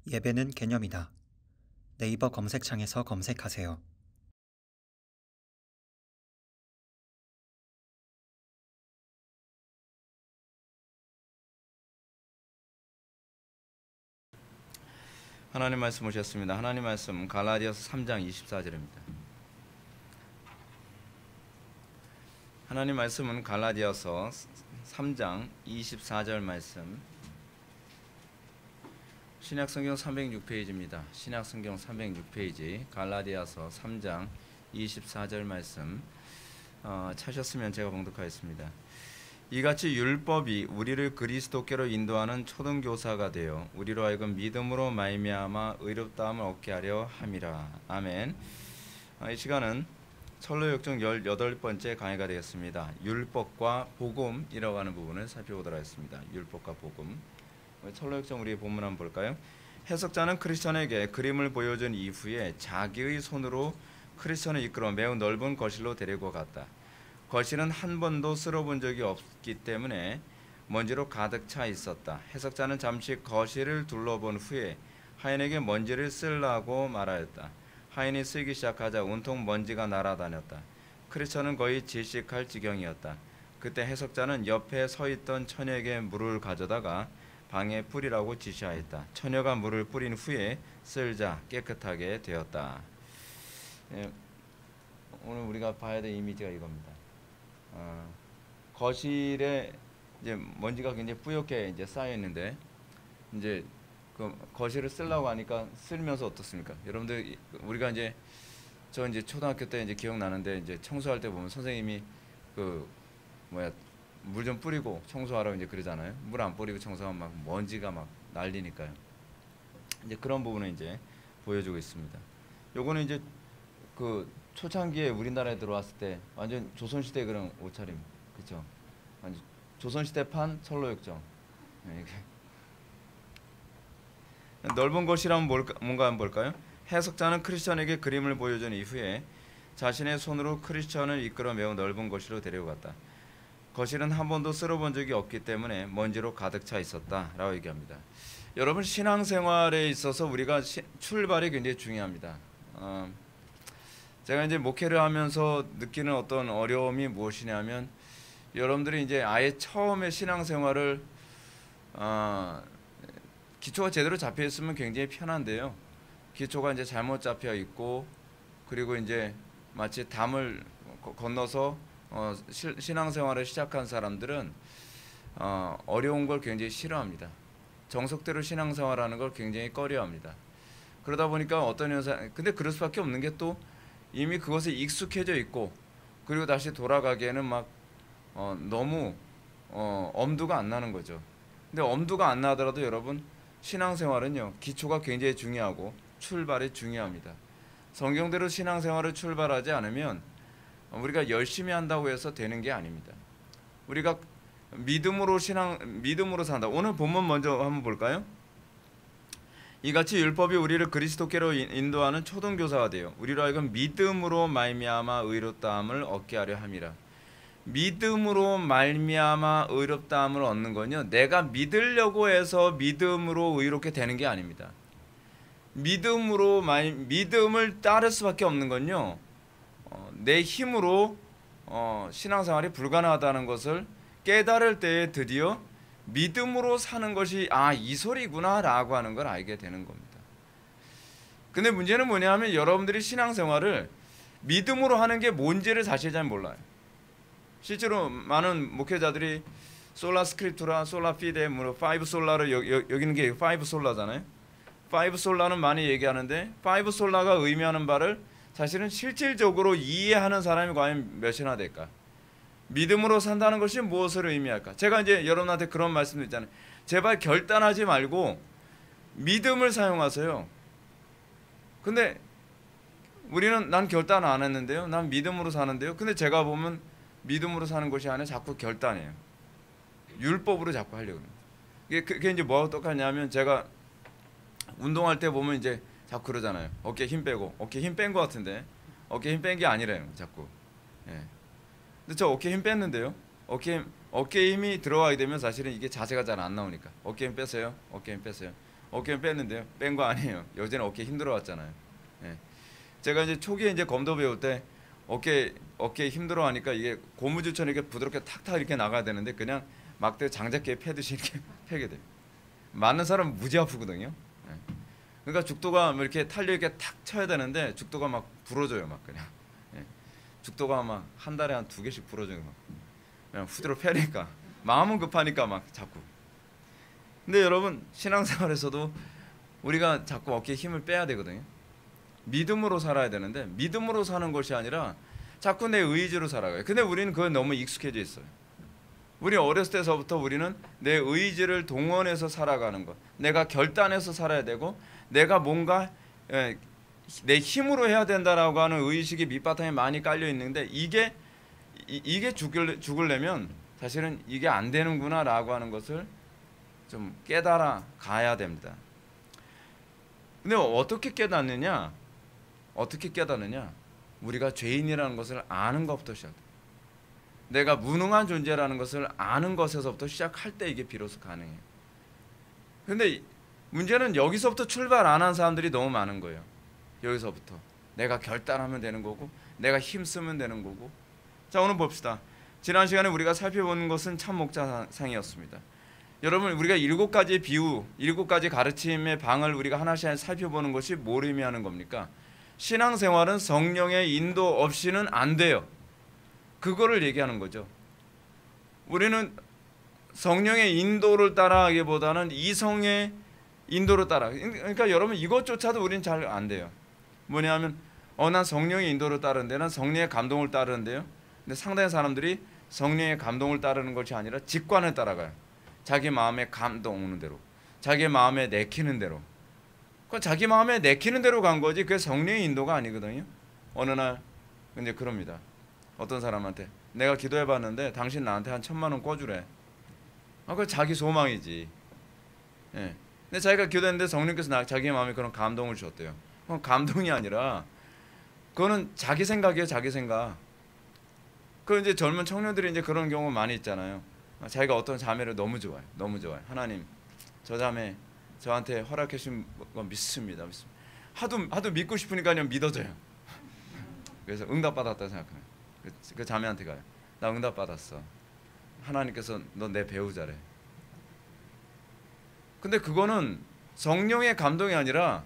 예배는 개념이다. 네이버 검색창에서 검색하세요. 하나님 말씀 오셨습니다. 하나님 말씀 갈라디아서 3장 24절입니다. 하나님 말씀은 갈라디아서 3장 24절 말씀, 신약성경 306페이지입니다. 신약성경 306페이지 갈라디아서 3장 24절 말씀 찾으셨으면 제가 봉독하겠습니다. 이같이 율법이 우리를 그리스도께로 인도하는 초등교사가 되어 우리로 하여금 믿음으로 말미암아 의롭다함을 얻게 하려 함이라. 아멘. 이 시간은 철로역정 18번째 강의가 되겠습니다. 율법과 복음이라고 하는 부분을 살펴보도록 하겠습니다. 율법과 복음. 철로역정 우리의 본문 한번 볼까요? 해석자는 크리스천에게 그림을 보여준 이후에 자기의 손으로 크리스천을 이끌어 매우 넓은 거실로 데리고 갔다. 거실은 한 번도 쓸어본 적이 없기 때문에 먼지로 가득 차 있었다. 해석자는 잠시 거실을 둘러본 후에 하인에게 먼지를 쓸라고 말하였다. 하인이 쓸기 시작하자 온통 먼지가 날아다녔다. 크리스천은 거의 질식할 지경이었다. 그때 해석자는 옆에 서 있던 처녀에게 물을 가져다가 방에 뿌리라고 지시하였다. 처녀가 물을 뿌린 후에 쓸자 깨끗하게 되었다. 오늘 우리가 봐야 될 이미지가 이겁니다. 거실에 이제 먼지가 굉장히 뿌옇게 이제 쌓여 있는데, 이제 그 거실을 쓰려고 하니까 쓸면서 어떻습니까? 여러분들 우리가 이제 초등학교 때 이제 기억나는데, 이제 청소할 때 보면 선생님이 물 좀 뿌리고 청소하라고 이제 그러잖아요. 물 안 뿌리고 청소하면 막 먼지가 막 날리니까요. 이제 그런 부분을 이제 보여주고 있습니다. 요거는 이제 그 초창기에 우리나라에 들어왔을 때 완전 조선시대 그런 옷차림, 그렇죠? 완전 조선시대판 철로역정. 넓은 것이라면 뭔가 한번 볼까요? 해석자는 크리스천에게 그림을 보여준 이후에 자신의 손으로 크리스천을 이끌어 매우 넓은 거실로 데려갔다. 거실은 한 번도 쓸어본 적이 없기 때문에 먼지로 가득 차 있었다라고 얘기합니다. 여러분, 신앙생활에 있어서 우리가 출발이 굉장히 중요합니다. 제가 이제 목회를 하면서 느끼는 어떤 어려움이 무엇이냐면, 여러분들이 이제 아예 처음에 신앙생활을 기초가 제대로 잡혀 있으면 굉장히 편한데요. 기초가 이제 잘못 잡혀 있고, 그리고 이제 마치 담을 건너서 신앙생활을 시작한 사람들은 어려운 걸 굉장히 싫어합니다. 정석대로 신앙생활하는 걸 굉장히 꺼려합니다. 그러다 보니까 어떤 현상, 근데 그럴 수밖에 없는 게 또 이미 그것에 익숙해져 있고, 그리고 다시 돌아가기에는 막 너무 엄두가 안 나는 거죠. 근데 엄두가 안 나더라도 여러분, 신앙생활은요, 기초가 굉장히 중요하고 출발이 중요합니다. 성경대로 신앙생활을 출발하지 않으면 우리가 열심히 한다고 해서 되는 게 아닙니다. 우리가 믿음으로 산다. 오늘 본문 먼저 한번 볼까요? 이같이 율법이 우리를 그리스도께로 인도하는 초등교사가 되어 우리로 하여금 믿음으로 말미암아 의롭다함을 얻게 하려 함이라. 믿음으로 말미암아 의롭다함을 얻는 건요, 내가 믿으려고 해서 믿음으로 의롭게 되는 게 아닙니다. 믿음을 따를 수밖에 없는 건요, 내 힘으로 신앙생활이 불가능하다는 것을 깨달을 때에 드디어 믿음으로 사는 것이 이 소리구나 라고 하는 걸 알게 되는 겁니다. 근데 문제는 뭐냐면, 여러분들이 신앙생활을 믿음으로 하는 게 뭔지를 사실 잘 몰라요. 실제로 많은 목회자들이 솔라 스크립투라, 솔라 피데, 파이브 솔라를 여기는 게 파이브 솔라잖아요. 파이브 솔라는 많이 얘기하는데, 파이브 솔라가 의미하는 바를 사실은 실질적으로 이해하는 사람이 과연 몇이나 될까? 믿음으로 산다는 것이 무엇을 의미할까? 제가 이제 여러분한테 그런 말씀도 있잖아요. 제발 결단하지 말고 믿음을 사용하세요. 근데 우리는 난 결단 안 했는데요, 난 믿음으로 사는데요. 근데 제가 보면 믿음으로 사는 것이 아니라 자꾸 결단해요. 율법으로 자꾸 하려고 합니다. 그게 이제 뭐하고 똑같냐면, 제가 운동할 때 보면 이제 자꾸 그러잖아요. 어깨 힘 빼고. 어깨 힘 뺀 것 같은데 어깨 힘 뺀 게 아니래요, 자꾸. 예. 근데 저 어깨 힘 뺐는데요, 어깨 힘이 들어가게 되면 사실은 이게 자세가 잘 안 나오니까 어깨 힘 빼세요. 어깨 힘 빼세요. 어깨는 뺐는데요. 뺀 거 아니에요. 여전히 어깨 힘들어 왔잖아요. 예. 제가 이제 초기에 이제 검도 배울 때 어깨 힘들어 하니까 이게 고무줄처럼 이렇게 부드럽게 탁탁 이렇게 나가야 되는데 그냥 막대 장작기에 패듯이 이렇게 패게 돼요. 맞는 사람은 무지 아프거든요. 예. 그러니까 죽도가 뭐 이렇게 탄력 있게 탁 쳐야 되는데 죽도가 막 부러져요, 막 그냥. 예. 죽도가 막 한 달에 한 2개씩 부러져요, 막. 그냥 후드로 패니까 마음은 급하니까 막 자꾸. 근데 여러분 신앙생활에서도 우리가 자꾸 어깨에 힘을 빼야 되거든요. 믿음으로 살아야 되는데 믿음으로 사는 것이 아니라 자꾸 내 의지로 살아가요. 근데 우리는 그건 너무 익숙해져 있어요. 우리 어렸을 때서부터 우리는 내 의지를 동원해서 살아가는 것, 내가 결단해서 살아야 되고 내가 뭔가 내 힘으로 해야 된다라고 하는 의식이 밑바탕에 많이 깔려 있는데 이게 죽으려면 사실은 이게 안 되는구나라고 하는 것을 좀 깨달아 가야 됩니다. 근데 어떻게 깨닫느냐? 우리가 죄인이라는 것을 아는 것부터 시작돼. 내가 무능한 존재라는 것을 아는 것에서부터 시작할 때 이게 비로소 가능해요. 근데 문제는 여기서부터 출발 안 한 사람들이 너무 많은 거예요. 여기서부터 내가 결단하면 되는 거고 내가 힘쓰면 되는 거고. 자, 오늘 봅시다. 지난 시간에 우리가 살펴본 것은 참 목자상이었습니다. 여러분, 우리가 7가지 비유, 7가지 가르침의 방을 우리가 하나씩 살펴보는 것이 뭘 의미하는 겁니까? 신앙생활은 성령의 인도 없이는 안 돼요. 그거를 얘기하는 거죠. 우리는 성령의 인도를 따라하기보다는 이성의 인도를 따라. 그러니까 여러분 이것조차도 우리는 잘 안 돼요. 뭐냐면 난 성령의 인도를 따르는데 난 성령의 감동을 따르는데요. 근데 상당히 사람들이 성령의 감동을 따르는 것이 아니라 직관을 따라가요. 자기 마음에 감동 오는 대로, 자기 마음에 내키는 대로. 그 자기 마음에 내키는 대로 간 거지 그게 성령의 인도가 아니거든요. 어느 날 근데 그럽니다. 어떤 사람한테 내가 기도해봤는데 당신 나한테 한 1,000만 원 꿔주래. 그거 자기 소망이지. 예. 근데 자기가 기도했는데 성령께서 자기 마음에 그런 감동을 주셨대요. 그건 감동이 아니라 그거는 자기 생각이에요, 자기 생각. 그 이제 젊은 청년들이 이제 그런 경우 많이 있잖아요. 자기가 어떤 자매를 너무 좋아해, 너무 좋아해. 하나님, 저 자매 저한테 허락해 주신 거 믿습니다. 하도 믿고 싶으니까 그냥 믿어져요. 그래서 응답 받았다 생각해요. 그 자매한테 가요. 나 응답 받았어. 하나님께서 너 내 배우자래. 근데 그거는 성령의 감동이 아니라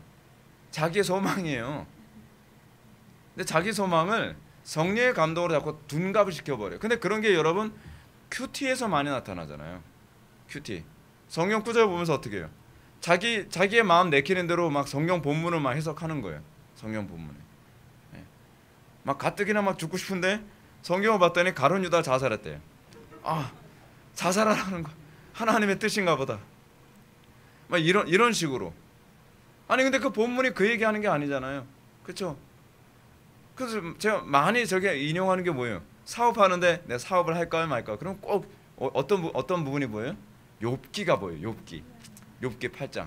자기의 소망이에요. 근데 자기 소망을 성령의 감동으로 자꾸 둔갑을 시켜버려요. 근데 그런 게 여러분 큐티에서 많이 나타나잖아요. 큐티. 성경 구절 보면서 어떻게 해요? 자기의 마음 내키는 대로 막 성경 본문을 막 해석하는 거예요. 성경 본문에. 네. 막 가뜩이나 막 죽고 싶은데 성경을 봤더니 가룟 유다 자살했대요. 자살하라는 거 하나님의 뜻인가 보다. 막 이런 식으로. 아니 근데 그 본문이 그 얘기하는 게 아니잖아요. 그렇죠? 그래서 제가 많이 저게 인용하는 게 뭐예요? 사업하는데 내가 사업을 할까요 말까요? 그럼 꼭 어떤 부분이 보여요? 욥기가 보여요. 욥기 8장.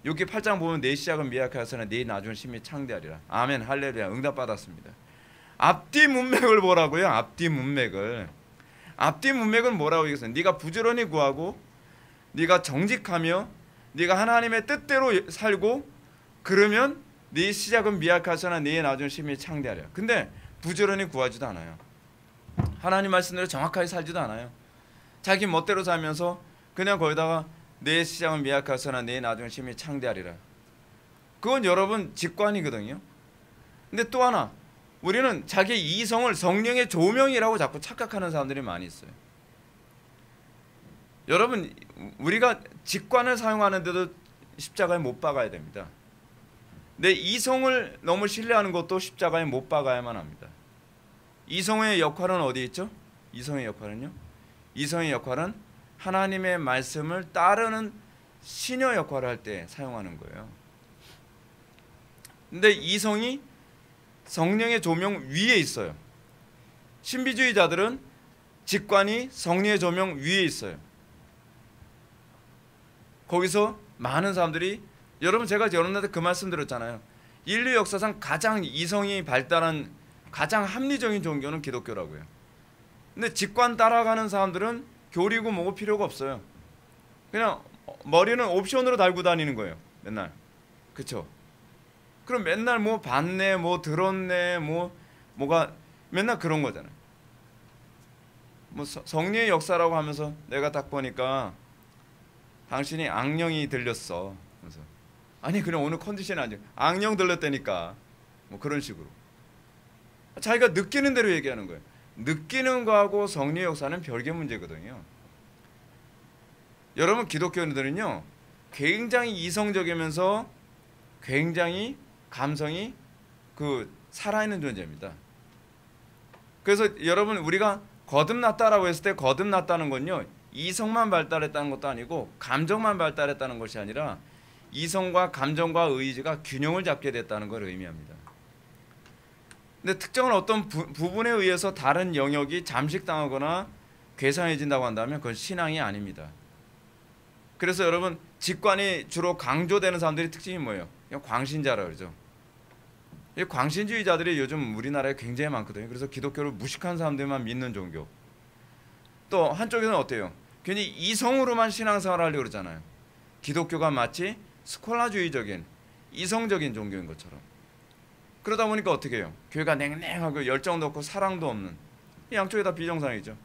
욥기 8장 보면 내 시작은 미약하였으나 네 나중은 심히 창대하리라. 아멘 할렐루야. 응답 받았습니다. 앞뒤 문맥을 보라고요. 앞뒤 문맥을. 앞뒤 문맥은 뭐라고 얘기했어요? 네가 부지런히 구하고 네가 정직하며 네가 하나님의 뜻대로 살고 그러면 네 시작은 미약하거나 네 나중은 심히 창대하리라. 근데 부지런히 구하지도 않아요. 하나님 말씀대로 정확하게 살지도 않아요. 자기 멋대로 살면서 그냥 거기다가 내 시작은 미약하거나 내 나중은 심히 창대하리라. 그건 여러분 직관이거든요. 근데 또 하나 우리는 자기 이성을 성령의 조명이라고 자꾸 착각하는 사람들이 많이 있어요. 여러분 우리가 직관을 사용하는데도 십자가에 못 박아야 됩니다. 내 이성을 너무 신뢰하는 것도 십자가에 못 박아야만 합니다. 이성의 역할은 어디 있죠? 이성의 역할은요? 이성의 역할은 하나님의 말씀을 따르는 시녀 역할을 할 때 사용하는 거예요. 근데 이성이 성령의 조명 위에 있어요. 신비주의자들은 직관이 성령의 조명 위에 있어요. 거기서 많은 사람들이 여러분 제가 여러분한테 그 말씀 드렸잖아요. 인류 역사상 가장 이성이 발달한 가장 합리적인 종교는 기독교라고요. 근데 직관 따라가는 사람들은 교리고 뭐고 필요가 없어요. 그냥 머리는 옵션으로 달고 다니는 거예요. 맨날. 그쵸? 그럼 맨날 뭐 봤네, 뭐 들었네, 뭐가 맨날 그런 거잖아요. 뭐 성리의 역사라고 하면서 내가 딱 보니까 당신이 악령이 들렸어. 그래서 아니 그냥 오늘 컨디션이 안 좋아. 악령 들렸다니까. 뭐 그런 식으로. 자기가 느끼는 대로 얘기하는 거예요. 느끼는 거하고 성리의 역사는 별개 문제거든요. 여러분 기독교인들은요 굉장히 이성적이면서 굉장히 감성이 살아있는 존재입니다. 그래서 여러분 우리가 거듭났다라고 했을 때 거듭났다는 건요 이성만 발달했다는 것도 아니고 감정만 발달했다는 것이 아니라 이성과 감정과 의지가 균형을 잡게 됐다는 걸 의미합니다. 근데 특정한 어떤 부분에 의해서 다른 영역이 잠식당하거나 괴상해진다고 한다면 그건 신앙이 아닙니다. 그래서 여러분 직관이 주로 강조되는 사람들의 특징이 뭐예요? 그냥 광신자라 그러죠. 이 광신주의자들이 요즘 우리나라에 굉장히 많거든요. 그래서 기독교를 무식한 사람들만 믿는 종교. 또 한쪽에서는 어때요? 괜히 이성으로만 신앙생활을 하려고 그러잖아요. 기독교가 마치 스콜라주의적인 이성적인 종교인 것처럼. 그러다 보니까 어떻게 해요? 교회가 냉랭하고 열정도 없고 사랑도 없는, 양쪽에 다 비정상이죠.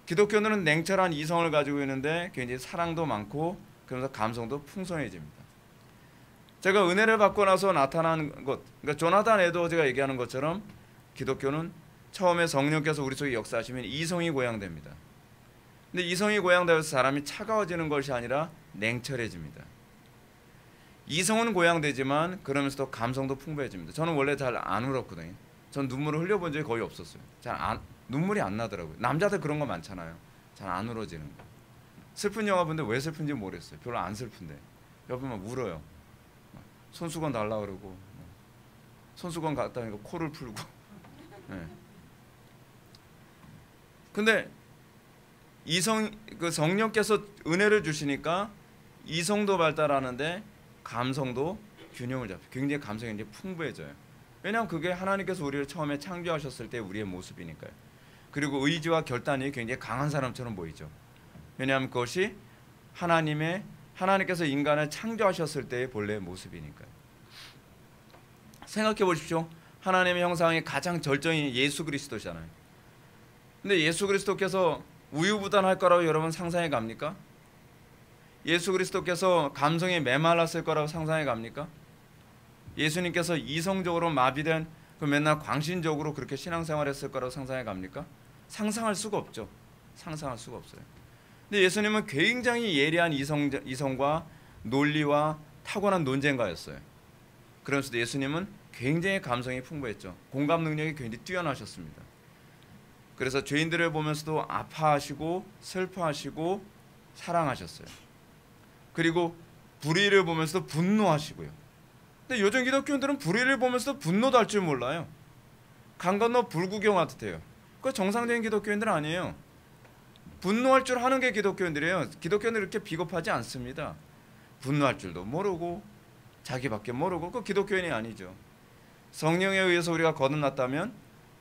기독교는 냉철한 이성을 가지고 있는데 굉장히 사랑도 많고 그러면서 감성도 풍성해집니다. 제가 은혜를 받고 나서 나타난 것, 그러니까 조나단 에드워즈가 얘기하는 것처럼 기독교는 처음에 성령께서 우리 속에 역사하시면 이성이 고양됩니다. 근데 이성이 고양되어서 사람이 차가워지는 것이 아니라 냉철해집니다. 이성은 고양되지만 그러면서도 감성도 풍부해집니다. 저는 원래 잘 안 울었거든요. 전 눈물을 흘려본 적이 거의 없었어요. 눈물이 안 나더라고요. 남자들 그런 거 많잖아요. 잘 안 울어지는 거. 슬픈 영화 본데 왜 슬픈지 모르겠어요. 별로 안 슬픈데 옆에 막 울어요. 손수건 달라 그러고 손수건 갖다 니까 코를 풀고. 네. 근데 성령께서 은혜를 주시니까 이성도 발달하는데 감성도 균형을 잡혀. 굉장히 감성이 이제 풍부해져요. 왜냐하면 그게 하나님께서 우리를 처음에 창조하셨을 때 우리의 모습이니까요. 그리고 의지와 결단이 굉장히 강한 사람처럼 보이죠. 왜냐하면 그것이 하나님께서 인간을 창조하셨을 때의 본래의 모습이니까요. 생각해 보십시오. 하나님의 형상이 가장 절정이 예수 그리스도잖아요. 근데 예수 그리스도께서 우유부단할 거라고 여러분 상상해 갑니까? 예수 그리스도께서 감성에 메말랐을 거라고 상상해 갑니까? 예수님께서 이성적으로 마비된 맨날 광신적으로 그렇게 신앙생활했을 거라고 상상해 갑니까? 상상할 수가 없죠. 상상할 수가 없어요. 근데 예수님은 굉장히 예리한 이성과 논리와 타고난 논쟁가였어요. 그러면서도 예수님은 굉장히 감성이 풍부했죠. 공감 능력이 굉장히 뛰어나셨습니다. 그래서 죄인들을 보면서도 아파하시고 슬퍼하시고 사랑하셨어요. 그리고 불의를 보면서도 분노하시고요. 근데 요즘 기독교인들은 불의를 보면서도 분노도 할 줄 몰라요. 강 건너 불구경 같아요. 그거 정상적인 기독교인들 아니에요. 분노할 줄 하는 게 기독교인들이에요. 기독교인들 이렇게 비겁하지 않습니다. 분노할 줄도 모르고 자기밖에 모르고 그 기독교인이 아니죠. 성령에 의해서 우리가 거듭났다면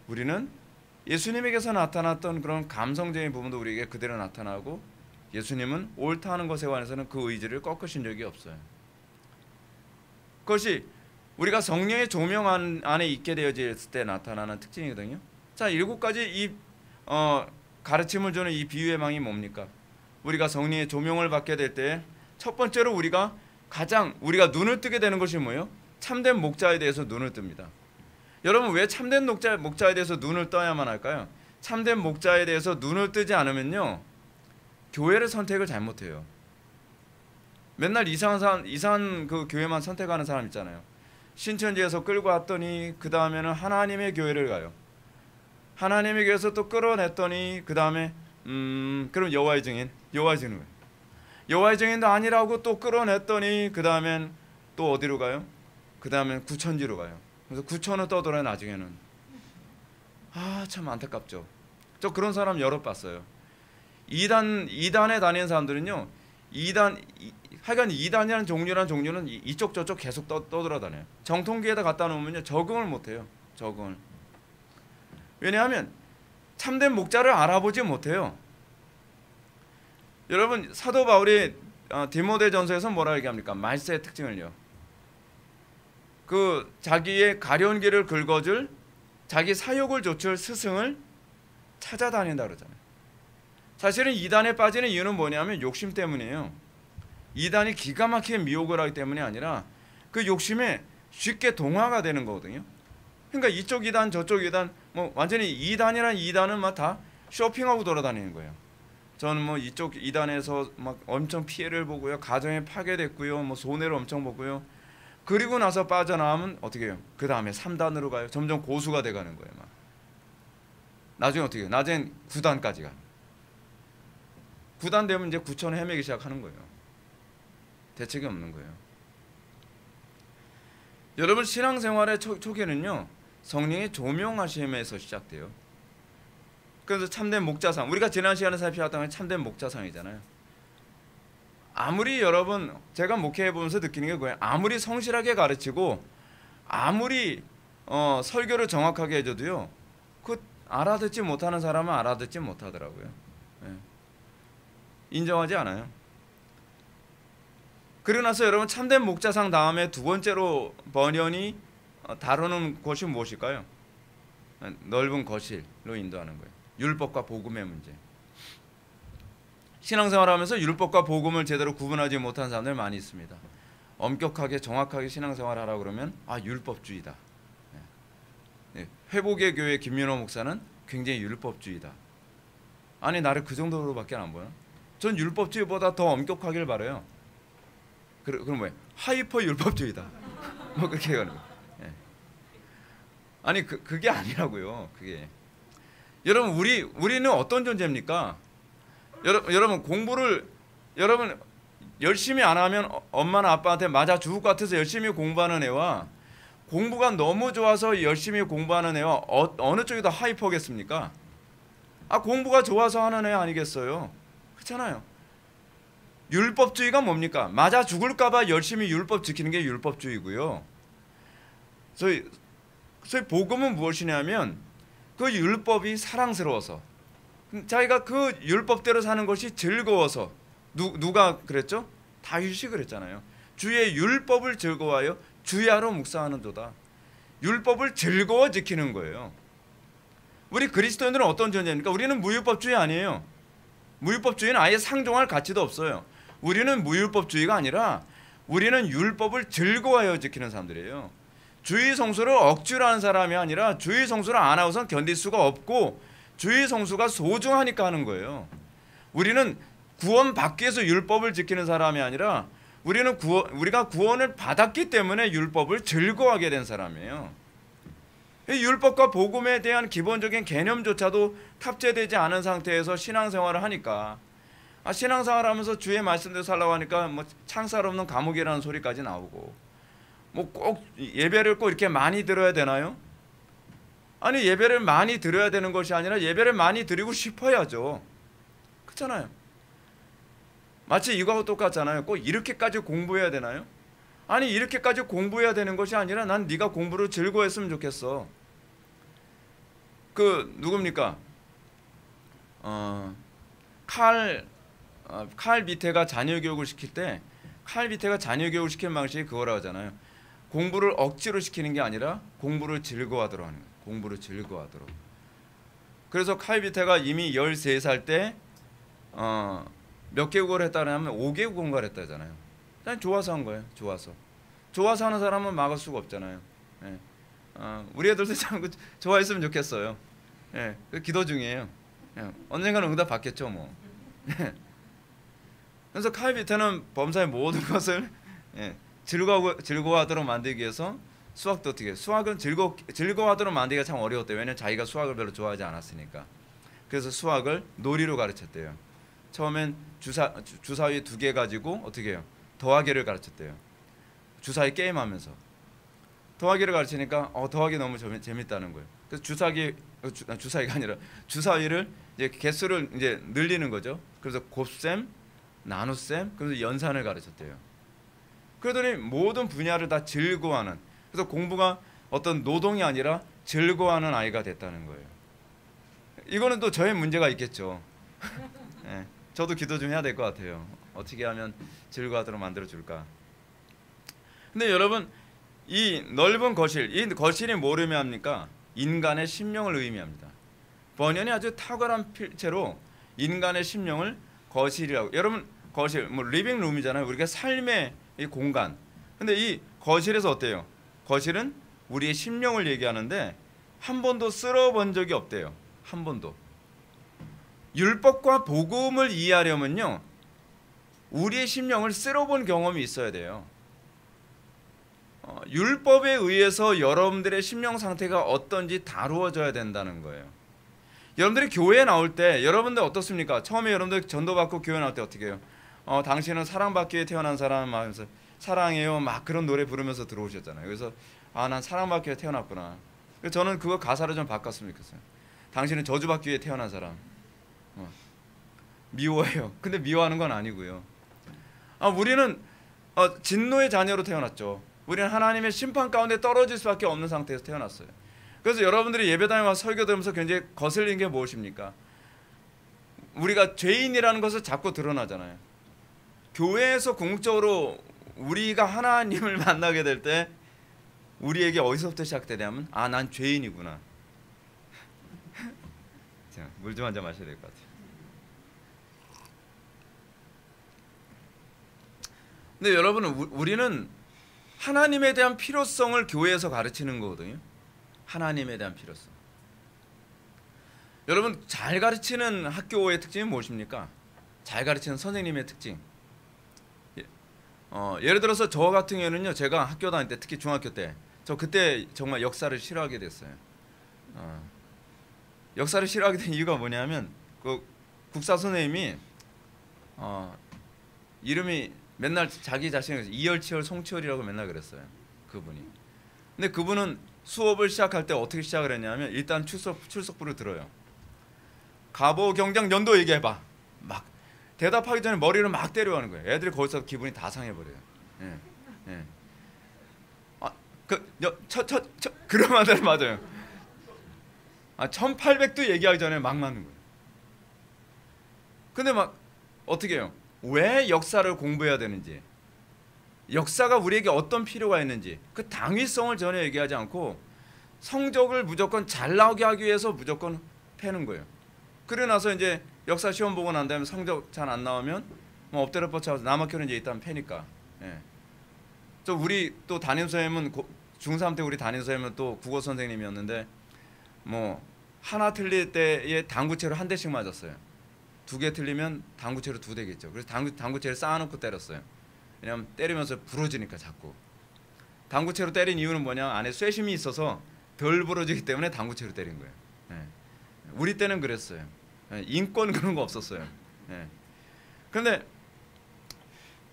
우리는 예수님에게서 나타났던 그런 감성적인 부분도 우리에게 그대로 나타나고 예수님은 옳다 하는 것에 관해서는 그 의지를 꺾으신 적이 없어요. 그것이 우리가 성령의 조명 안에 있게 되어질 때 나타나는 특징이거든요. 자, 7가지 이 가르침을 주는 이 비유의 망이 뭡니까? 우리가 성령의 조명을 받게 될 때 첫 번째로 우리가 눈을 뜨게 되는 것이 뭐예요? 참된 목자에 대해서 눈을 뜹니다. 여러분 왜 참된 목자에 대해서 눈을 떠야만 할까요? 참된 목자에 대해서 눈을 뜨지 않으면요 교회를 선택을 잘못해요. 맨날 이상한 그 교회만 선택하는 사람 있잖아요. 신천지에서 끌고 왔더니 그 다음에는 하나님의 교회를 가요. 하나님의 교회에서 또 끌어냈더니 그 다음에 그럼 여호와의 증인은 왜? 여호와의 증인도 아니라고 또 끌어냈더니 그 다음엔 또 어디로 가요? 그 다음엔 구천지로 가요. 그래서 구천을 떠돌아요. 나중에는 참 안타깝죠. 저 그런 사람 여러 봤어요. 이단에 다니는 사람들은요 하여간 이단이라는 종류는 이쪽 저쪽 계속 떠돌아다녀요. 정통기에다 갖다 놓으면요 적응을 못해요. 적응을. 왜냐하면 참된 목자를 알아보지 못해요. 여러분 사도 바울이 디모데전서에서 뭐라 얘기합니까? 말세의 특징을요. 그 자기의 가려운 길을 긁어줄, 자기 사욕을 좇을 스승을 찾아다닌다 그러잖아요. 사실은 이단에 빠지는 이유는 뭐냐면 욕심 때문이에요. 이단이 기가 막히게 미혹을 하기 때문이 아니라 그 욕심에 쉽게 동화가 되는 거거든요. 그러니까 이쪽 이단 저쪽 이단 뭐 완전히 이단이란 이단은 막 다 쇼핑하고 돌아다니는 거예요. 저는 뭐 이쪽 이단에서 막 엄청 피해를 보고요, 가정이 파괴됐고요, 뭐 손해를 엄청 보고요. 그리고 나서 빠져나오면 어떻게 해요? 그 다음에 3단으로 가요. 점점 고수가 돼가는 거예요. 막. 나중에 어떻게 해요? 나중엔 9단까지 가. 9단 되면 이제 9천을 헤매기 시작하는 거예요. 대책이 없는 거예요. 여러분 신앙생활의 초기는요, 성령의 조명하심에서 시작돼요. 그래서 참된 목자상, 우리가 지난 시간에 살펴봤던 게 참된 목자상이잖아요. 아무리 여러분 제가 목회해 보면서 느끼는 게 뭐예요? 아무리 성실하게 가르치고 아무리 설교를 정확하게 해줘도요, 그 알아듣지 못하는 사람은 알아듣지 못하더라고요. 네. 인정하지 않아요. 그러고 나서 여러분 참된 목자상 다음에 두 번째로 번연이 다루는 것이 무엇일까요? 넓은 거실로 인도하는 거예요. 율법과 복음의 문제. 신앙생활하면서 율법과 복음을 제대로 구분하지 못한 사람들 많이 있습니다. 엄격하게 정확하게 신앙생활을 하라고 그러면 율법주의다. 회복의 교회 김민호 목사는 굉장히 율법주의다. 아니 나를 그 정도로밖에 안 보여? 전 율법주의보다 더 엄격하길 바라요. 그럼 뭐예요? 하이퍼 율법주의다. 뭐 그렇게 하는 거예요. 아니 그게 아니라고요. 그게 여러분 우리는 어떤 존재입니까? 여러분 공부를 여러분 열심히 안 하면 엄마나 아빠한테 맞아 죽을 것 같아서 열심히 공부하는 애와 공부가 너무 좋아서 열심히 공부하는 애와 어느 쪽이 더 하이퍼겠습니까? 공부가 좋아서 하는 애 아니겠어요? 그렇잖아요. 율법주의가 뭡니까? 맞아 죽을까 봐 열심히 율법 지키는 게 율법주의고요. 소위 복음은 무엇이냐면 그 율법이 사랑스러워서 자기가 그 율법대로 사는 것이 즐거워서 누가 그랬죠? 다윗이 그랬잖아요. 주의 율법을 즐거워하여 주야로 묵상하는도다. 율법을 즐거워 지키는 거예요. 우리 그리스도인들은 어떤 존재입니까? 우리는 무율법주의 아니에요. 무율법주의는 아예 상종할 가치도 없어요. 우리는 무율법주의가 아니라 우리는 율법을 즐거워하여 지키는 사람들이에요. 주의 성수를 억지로 하는 사람이 아니라 주의 성수를 안 하고선 견딜 수가 없고 주의 성수가 소중하니까 하는 거예요. 우리는 구원 받기 위해서 율법을 지키는 사람이 아니라 우리가 구원을 받았기 때문에 율법을 즐거워하게 된 사람이에요. 율법과 복음에 대한 기본적인 개념조차도 탑재되지 않은 상태에서 신앙생활을 하니까 신앙생활하면서 주의 말씀대로 살라고 하니까 뭐 창살 없는 감옥이라는 소리까지 나오고 뭐 꼭 예배를 꼭 이렇게 많이 들어야 되나요? 아니 예배를 많이 드려야 되는 것이 아니라 예배를 많이 드리고 싶어야죠. 그렇잖아요. 마치 이거하고 똑같잖아요. 꼭 이렇게까지 공부해야 되나요? 아니 이렇게까지 공부해야 되는 것이 아니라 난 네가 공부를 즐거워했으면 좋겠어. 그 누굽니까? 칼 비테가 자녀 교육을 시킬 때 칼 비테가 자녀 교육을 시키는 방식이 그거라고 하잖아요. 공부를 억지로 시키는 게 아니라 공부를 즐거워하도록 하는 거예요. 공부를 즐거워하도록. 그래서 칼 비테가 이미 13살 때 몇 개국어를 했다면 5개국어를 했다잖아요. 그냥 좋아서 한 거예요. 좋아서 하는 사람은 막을 수가 없잖아요. 예. 우리 애들도 참 좋아했으면 좋겠어요. 예. 기도 중이에요. 예. 언젠가는 응답 받겠죠 뭐. 그래서 칼 비테는 범사의 모든 것을 즐거워하도록 만들기 위해서 수학도 어떻게 수학은 즐거워하도록 만들기가 참 어려웠대요. 왜냐면 자기가 수학을 별로 좋아하지 않았으니까. 그래서 수학을 놀이로 가르쳤대요. 처음엔 주사위 2개 가지고 어떻게 해요? 더하기를 가르쳤대요. 주사위 게임하면서 더하기를 가르치니까 더하기 너무 재밌다는 거예요. 그래서 주사위가 아니라 주사위를 이제 개수를 이제 늘리는 거죠. 그래서 곱셈, 나눗셈, 그래서 연산을 가르쳤대요. 그러더니 모든 분야를 다 즐거워하는, 그래서 공부가 어떤 노동이 아니라 즐거워하는 아이가 됐다는 거예요. 이거는 또 저의 문제가 있겠죠. 네, 저도 기도 좀 해야 될 것 같아요. 어떻게 하면 즐거워하도록 만들어 줄까? 근데 여러분, 이 넓은 거실, 이 거실이 뭘 의미합니까? 인간의 심령을 의미합니다. 번연이 아주 탁월한 필체로 인간의 심령을 거실이라고. 여러분, 거실 뭐 리빙룸이잖아요. 우리가 삶의 이 공간. 근데 이 거실에서 어때요? 거실은 우리의 심령을 얘기하는데 한 번도 쓸어본 적이 없대요. 한 번도. 율법과 복음을 이해하려면요, 우리의 심령을 쓸어본 경험이 있어야 돼요. 율법에 의해서 여러분들의 심령 상태가 어떤지 다루어져야 된다는 거예요. 여러분들이 교회에 나올 때 여러분들 어떻습니까? 처음에 여러분들 전도받고 교회 나올 때 어떻게 해요? 당신은 사랑받기 위해 태어난 사람 하면서 사랑해요 막 그런 노래 부르면서 들어오셨잖아요. 그래서 난 사랑받기 위해 태어났구나. 그래서 저는 그거 가사를 좀 바꿨으면 좋겠어요. 당신은 저주받기 위해 태어난 사람. 미워해요. 근데 미워하는 건 아니고요. 우리는 진노의 자녀로 태어났죠. 우리는 하나님의 심판 가운데 떨어질 수밖에 없는 상태에서 태어났어요. 그래서 여러분들이 예배당에 와서 설교 들으면서 굉장히 거슬리는 게 무엇입니까? 우리가 죄인이라는 것을 자꾸 드러나잖아요. 교회에서 궁극적으로 우리가 하나님을 만나게 될 때 우리에게 어디서부터 시작되냐면 난 죄인이구나. 자, 물 좀 한 잔 마셔야 될 것 같아요. 근데 여러분, 우리는 하나님에 대한 필요성을 교회에서 가르치는 거거든요. 하나님에 대한 필요성. 여러분, 잘 가르치는 학교의 특징이 무엇입니까? 잘 가르치는 선생님의 특징. 예를 들어서 저 같은 경우는요, 제가 학교 다닐 때, 특히 중학교 때, 저 그때 정말 역사를 싫어하게 됐어요. 역사를 싫어하게 된 이유가 뭐냐면 그 국사 선생님이 이름이 맨날 자기 자신을 이열치열 송치열이라고 맨날 그랬어요. 그분이. 근데 그분은 수업을 시작할 때 어떻게 시작을 했냐면 일단 출석부를 들어요. 가보 경장 연도 얘기해봐. 막 대답하기 전에 머리를 막 때려하는 거예요. 애들이 거기서 기분이 다 상해버려요. 예. 그러면 맞아요. 1800도 얘기하기 전에 막 맞는 거예요. 근데 막 어떻게 해요? 왜 역사를 공부해야 되는지, 역사가 우리에게 어떤 필요가 있는지 그 당위성을 전혀 얘기하지 않고 성적을 무조건 잘 나오게 하기 위해서 무조건 패는 거예요. 그러고 나서 이제 역사 시험 보고 난 다음에 성적 잘 안 나오면 뭐 엎드려 뻗쳐서 남학교는 이제 일단 패니까. 저 우리 또 담임 선생님은 중3 때 우리 담임 선생님은 또 국어 선생님이었는데 뭐 하나 틀릴 때에 당구채로 한 대씩 맞았어요. 2개 틀리면 당구채로 2대겠죠. 그래서 당구채를 쌓아놓고 때렸어요. 왜냐하면 때리면서 부러지니까 자꾸. 당구채로 때린 이유는 뭐냐? 안에 쇠심이 있어서 덜 부러지기 때문에 당구채로 때린 거예요. 우리 때는 그랬어요. 인권 그런 거 없었어요. 그런데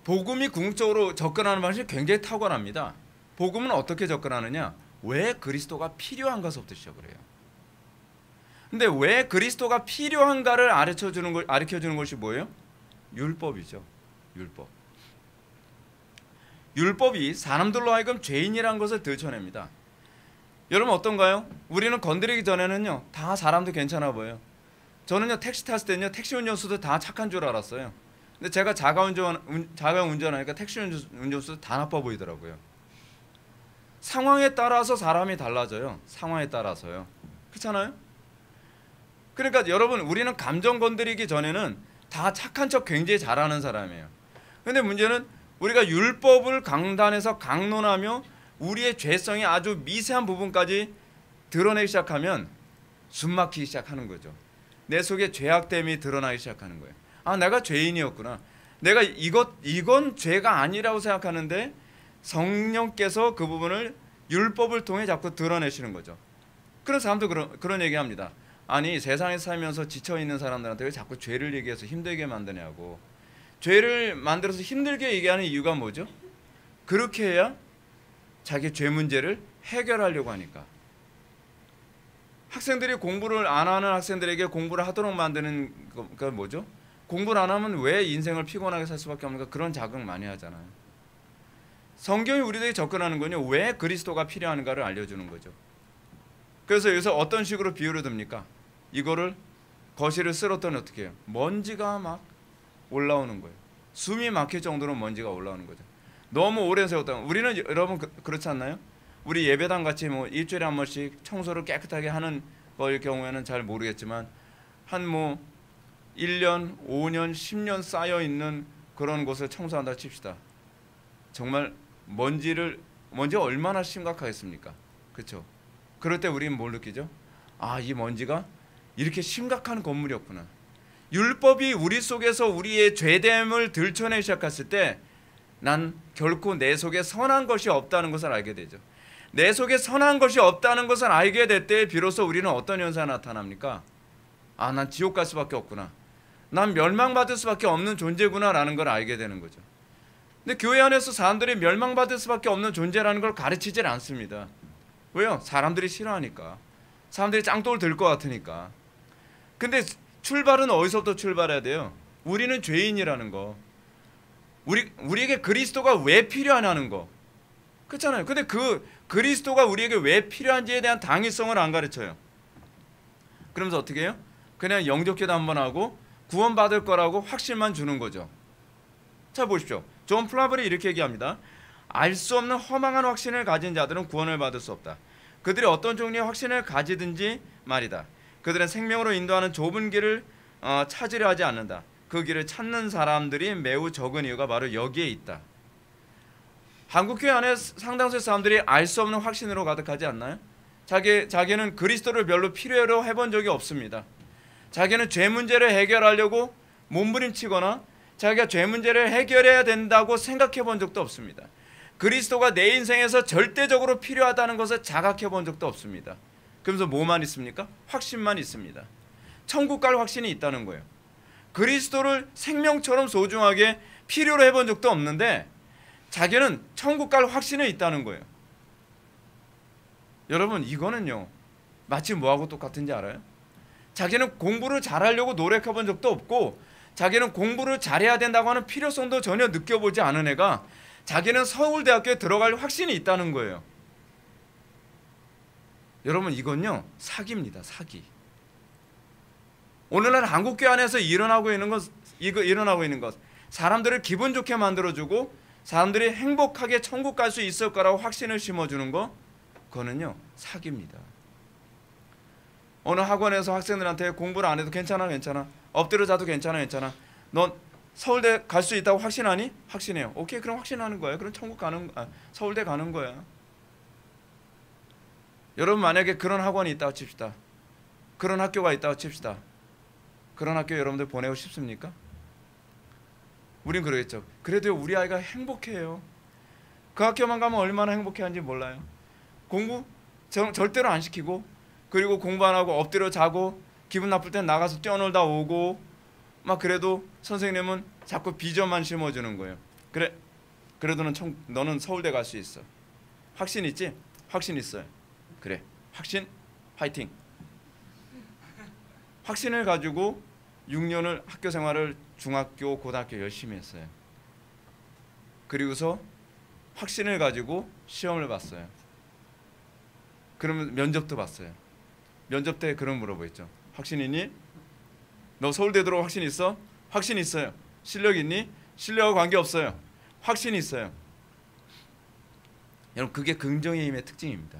복음이 궁극적으로 접근하는 방식이 굉장히 탁월합니다. 복음은 어떻게 접근하느냐? 왜 그리스도가 필요한가서부터 시작을 해요. 근데 왜 그리스도가 필요한가를 가르쳐주는 것이 뭐예요? 율법이죠. 율법. 율법이 사람들로 하여금 죄인이라는 것을 들춰냅니다. 여러분 어떤가요? 우리는 건드리기 전에는요, 다 사람도 괜찮아 보여요. 저는요, 택시 탔을 때는요, 택시 운전수도 다 착한 줄 알았어요. 근데 제가 자가 운전하니까 택시 운전수도 다 나빠 보이더라고요. 상황에 따라서 사람이 달라져요. 상황에 따라서요. 그렇잖아요? 그러니까 여러분, 우리는 감정 건드리기 전에는 다 착한 척 굉장히 잘하는 사람이에요. 근데 문제는 우리가 율법을 강단에서 강론하며 우리의 죄성이 아주 미세한 부분까지 드러내기 시작하면 숨막히기 시작하는 거죠. 내 속에 죄악됨이 드러나기 시작하는 거예요. 내가 죄인이었구나. 내가 이건 죄가 아니라고 생각하는데 성령께서 그 부분을 율법을 통해 자꾸 드러내시는 거죠. 그런 사람도 그런 얘기합니다. 아니, 세상에 살면서 지쳐있는 사람들한테 왜 자꾸 죄를 얘기해서 힘들게 만드냐고. 죄를 만들어서 힘들게 얘기하는 이유가 뭐죠? 그렇게 해야 자기 죄 문제를 해결하려고 하니까. 학생들이 공부를 안 하는 학생들에게 공부를 하도록 만드는 거 뭐죠? 공부를 안 하면 왜 인생을 피곤하게 살 수밖에 없는가? 그런 자극 많이 하잖아요. 성경이 우리들에게 접근하는 건요, 왜 그리스도가 필요한가를 알려주는 거죠. 그래서 여기서 어떤 식으로 비유를 듭니까? 이거를 거실을 쓸었더니 어떻게 해요? 먼지가 막 올라오는 거예요. 숨이 막힐 정도로 먼지가 올라오는 거죠. 너무 오래 세웠다. 우리는 여러분 그렇지 않나요? 우리 예배당 같이 뭐 일주일에 한 번씩 청소를 깨끗하게 하는 거일 경우에는 잘 모르겠지만 한 뭐 1년, 5년, 10년 쌓여 있는 그런 곳을 청소한다 칩시다. 정말 먼지가 얼마나 심각하겠습니까? 그렇죠? 그럴 때 우리는 뭘 느끼죠? 아, 이 먼지가 이렇게 심각한 건물이었구나. 율법이 우리 속에서 우리의 죄됨을 들춰내기 시작했을 때 난 결코 내 속에 선한 것이 없다는 것을 알게 되죠. 내 속에 선한 것이 없다는 것을 알게 될 때 비로소 우리는 어떤 현상이 나타납니까? 아, 난 지옥 갈 수밖에 없구나. 난 멸망받을 수밖에 없는 존재구나라는 걸 알게 되는 거죠. 근데 교회 안에서 사람들이 멸망받을 수밖에 없는 존재라는 걸 가르치질 않습니다. 왜요? 사람들이 싫어하니까. 사람들이 짱돌 들 것 같으니까. 근데 출발은 어디서부터 출발해야 돼요? 우리는 죄인이라는 거. 우리에게 그리스도가 왜 필요하냐는 거. 그렇잖아요. 근데 그 그리스도가 우리에게 왜 필요한지에 대한 당위성을 안 가르쳐요. 그러면서 어떻게 해요? 그냥 영접기도 한번 하고 구원받을 거라고 확신만 주는 거죠. 자, 보십시오. 존 플라블이 이렇게 얘기합니다. 알 수 없는 허망한 확신을 가진 자들은 구원을 받을 수 없다. 그들이 어떤 종류의 확신을 가지든지 말이다. 그들은 생명으로 인도하는 좁은 길을 찾으려 하지 않는다. 그 길을 찾는 사람들이 매우 적은 이유가 바로 여기에 있다. 한국교회 안에 상당수의 사람들이 알 수 없는 확신으로 가득하지 않나요? 자기는 그리스도를 별로 필요로 해본 적이 없습니다. 자기는 죄 문제를 해결하려고 몸부림치거나 자기가 죄 문제를 해결해야 된다고 생각해 본 적도 없습니다. 그리스도가 내 인생에서 절대적으로 필요하다는 것을 자각해 본 적도 없습니다. 그러면서 뭐만 있습니까? 확신만 있습니다. 천국 갈 확신이 있다는 거예요. 그리스도를 생명처럼 소중하게 필요로 해본 적도 없는데 자기는 천국 갈 확신이 있다는 거예요. 여러분, 이거는요 마치 뭐하고 똑같은지 알아요? 자기는 공부를 잘하려고 노력해 본 적도 없고 자기는 공부를 잘해야 된다고 하는 필요성도 전혀 느껴보지 않은 애가 자기는 서울대학교에 들어갈 확신이 있다는 거예요. 여러분, 이건요 사기입니다. 사기. 오늘날 한국교회 안에서 일어나고 있는 것, 사람들을 기분 좋게 만들어주고 사람들이 행복하게 천국 갈 수 있을 거라고 확신을 심어주는 거, 그거는요 사기입니다. 어느 학원에서 학생들한테 공부를 안 해도 괜찮아, 엎드려 자도 괜찮아, 넌 서울대 갈 수 있다고 확신하니? 확신해요. 오케이, 그럼 확신하는 거예요. 그럼 서울대 가는 거야. 여러분, 만약에 그런 학원이 있다고 칩시다. 그런 학교가 있다고 칩시다. 그런 학교 여러분들 보내고 싶습니까? 우린 그러겠죠. 그래도 우리 아이가 행복해요. 그 학교만 가면 얼마나 행복해하는지 몰라요. 공부 절대로 안 시키고, 그리고 공부 안 하고 엎드려 자고, 기분 나쁠 땐 나가서 뛰어놀다 오고, 막 그래도 선생님은 자꾸 비전만 심어주는 거예요. 그래, 그래도 너는 서울대 갈 수 있어. 확신 있지? 확신 있어요. 그래, 확신, 파이팅. 확신을 가지고 6년을 학교 생활을 중학교, 고등학교 열심히 했어요. 그리고서 확신을 가지고 시험을 봤어요. 그러면 면접도 봤어요. 면접 때 그런 물어보겠죠. 확신 있니? 너 서울대 들어올 확신 있어? 확신 있어요. 실력 있니? 실력하고 관계없어요. 확신 있어요. 여러분, 그게 긍정의 힘의 특징입니다.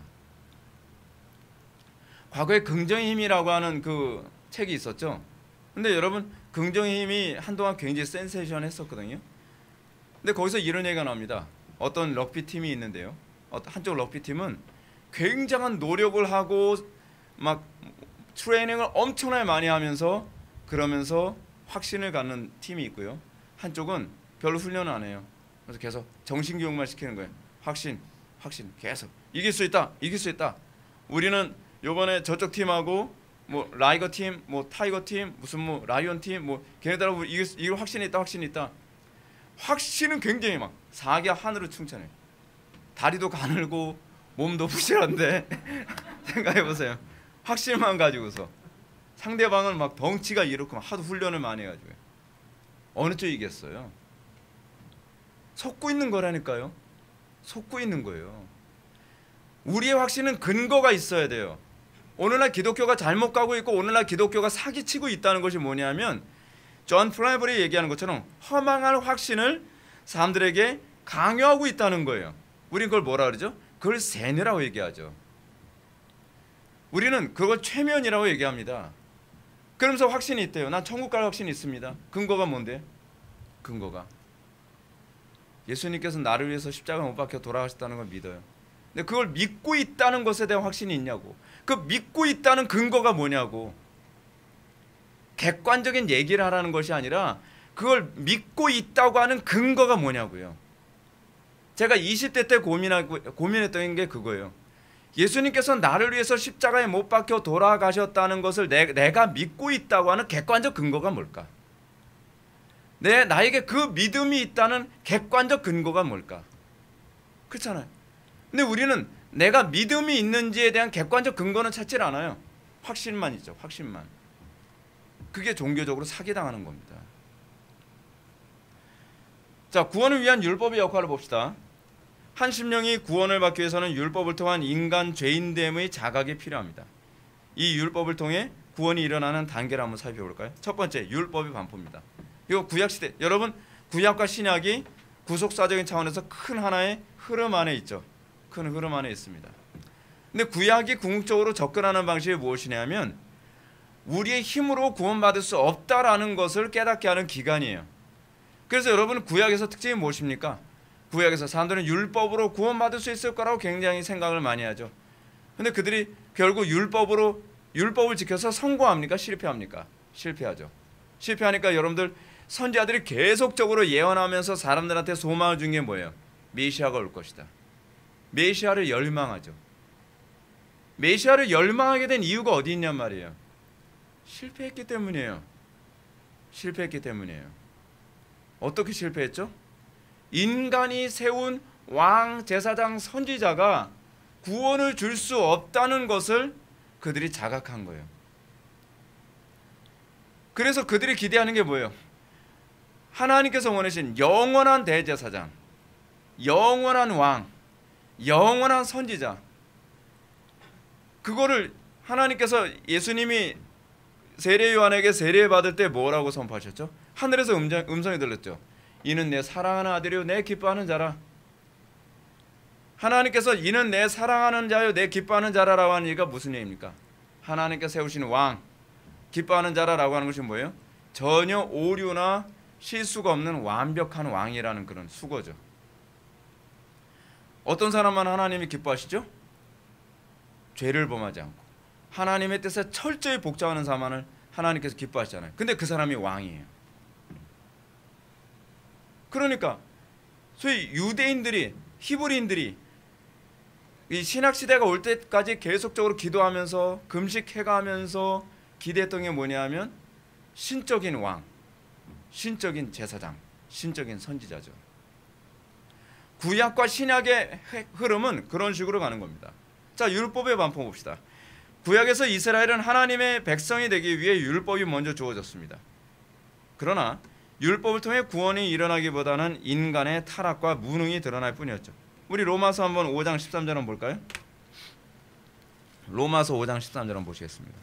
과거에 긍정의 힘이라고 하는 그 책이 있었죠. 근데 여러분, 긍정의 힘이 한동안 굉장히 센세이션했었거든요. 근데 거기서 이런 얘기가 나옵니다. 어떤 럭비 팀이 있는데요. 한쪽 럭비 팀은 굉장한 노력을 하고 막 트레이닝을 엄청나게 많이 하면서 그러면서 확신을 갖는 팀이 있고요. 한쪽은 별로 훈련을 안 해요. 그래서 계속 정신교육만 시키는 거예요. 확신 계속 이길 수 있다. 우리는 요번에 저쪽 팀하고 뭐 라이거 팀, 뭐 타이거 팀, 무슨 뭐 라이온 팀, 뭐 걔네들하고 이걸 확신이 있다. 확신은 굉장히 막 사기 하늘을 충천해요. 다리도 가늘고 몸도 부실한데 생각해 보세요. 확신만 가지고서 상대방은 막 덩치가 이렇고 하도 훈련을 많이 해가지고 어느 쪽이 이겼어요? 속고 있는 거라니까요. 속고 있는 거예요. 우리의 확신은 근거가 있어야 돼요. 오늘날 기독교가 잘못 가고 있고 오늘날 기독교가 사기치고 있다는 것이 뭐냐면 존 플래버리 얘기하는 것처럼 허망한 확신을 사람들에게 강요하고 있다는 거예요. 우리는 그걸 뭐라 그러죠? 그걸 세뇌라고 얘기하죠. 우리는 그걸 최면이라고 얘기합니다. 그러면서 확신이 있대요. 난 천국 갈 확신이 있습니다. 근거가 뭔데? 근거가 예수님께서 나를 위해서 십자가 못 박혀 돌아가셨다는 걸 믿어요. 근데 그걸 믿고 있다는 것에 대한 확신이 있냐고. 그 믿고 있다는 근거가 뭐냐고. 객관적인 얘기를 하라는 것이 아니라 그걸 믿고 있다고 하는 근거가 뭐냐고요. 제가 20대 때 고민했던 게 그거예요. 예수님께서 나를 위해서 십자가에 못 박혀 돌아가셨다는 것을 내가 믿고 있다고 하는 객관적 근거가 뭘까? 나에게 그 믿음이 있다는 객관적 근거가 뭘까? 그렇잖아요. 근데 우리는 내가 믿음이 있는지에 대한 객관적 근거는 찾질 않아요. 확신만 있죠. 확신만. 그게 종교적으로 사기당하는 겁니다. 자, 구원을 위한 율법의 역할을 봅시다. 한 심령이 구원을 받기 위해서는 율법을 통한 인간 죄인됨의 자각이 필요합니다. 이 율법을 통해 구원이 일어나는 단계를 한번 살펴볼까요? 첫 번째, 율법의 반포입니다. 이거 구약시대, 여러분 구약과 신약이 구속사적인 차원에서 큰 하나의 흐름 안에 있죠. 큰 흐름 안에 있습니다. 근데 구약이 궁극적으로 접근하는 방식이 무엇이냐면 우리의 힘으로 구원받을 수 없다라는 것을 깨닫게 하는 기간이에요. 그래서 여러분 구약에서 특징이 무엇입니까? 구약에서 사람들은 율법으로 구원받을 수 있을 거라고 굉장히 생각을 많이 하죠. 근데 그들이 결국 율법을 지켜서 성공합니까? 실패합니까? 실패하죠. 실패하니까 여러분들 선지자들이 계속적으로 예언하면서 사람들한테 소망을 준 게 뭐예요? 메시아가 올 것이다. 메시아를 열망하죠. 메시아를 열망하게 된 이유가 어디 있냔 말이에요. 실패했기 때문이에요. 실패했기 때문이에요. 어떻게 실패했죠? 인간이 세운 왕, 제사장, 선지자가 구원을 줄 수 없다는 것을 그들이 자각한 거예요. 그래서 그들이 기대하는 게 뭐예요? 하나님께서 원하신 영원한 대제사장, 영원한 왕, 영원한 선지자, 그거를 하나님께서 예수님이 세례 요한에게 세례 받을 때 뭐라고 선포하셨죠? 하늘에서 음성이 들렸죠. 이는 내 사랑하는 아들이요 내 기뻐하는 자라. 하나님께서 이는 내 사랑하는 자요 내 기뻐하는 자라라고 하는 얘기가 무슨 얘기입니까? 하나님께서 세우신 왕, 기뻐하는 자라라고 하는 것이 뭐예요? 전혀 오류나 실수가 없는 완벽한 왕이라는 그런 수거죠. 어떤 사람만 하나님이 기뻐하시죠? 죄를 범하지 않고 하나님의 뜻에 철저히 복종하는 사람을 하나님께서 기뻐하시잖아요. 근데 그 사람이 왕이에요. 그러니까 소위 유대인들이, 히브리인들이 이 신학 시대가 올 때까지 계속적으로 기도하면서 금식해가면서 기대했던 게 뭐냐면 신적인 왕, 신적인 제사장, 신적인 선지자죠. 구약과 신약의 흐름은 그런 식으로 가는 겁니다. 자, 율법의 반포 봅시다. 구약에서 이스라엘은 하나님의 백성이 되기 위해 율법이 먼저 주어졌습니다. 그러나 율법을 통해 구원이 일어나기보다는 인간의 타락과 무능이 드러날 뿐이었죠. 우리 로마서 한번 5장 13절 한번 볼까요? 로마서 5장 13절 한번 보시겠습니다.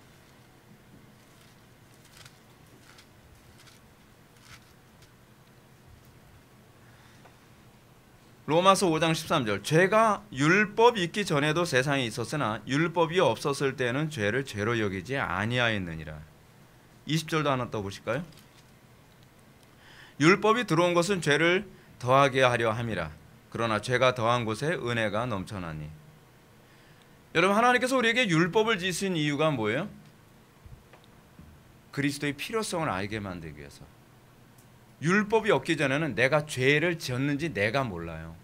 로마서 5장 13절. 죄가 율법이 있기 전에도 세상에 있었으나 율법이 없었을 때는 죄를 죄로 여기지 아니하였느니라. 20절도 하나 더 보실까요? 율법이 들어온 것은 죄를 더하게 하려 함이라. 그러나 죄가 더한 곳에 은혜가 넘쳐나니. 여러분, 하나님께서 우리에게 율법을 지으신 이유가 뭐예요? 그리스도의 필요성을 알게 만들기 위해서. 율법이 없기 전에는 내가 죄를 지었는지 내가 몰라요.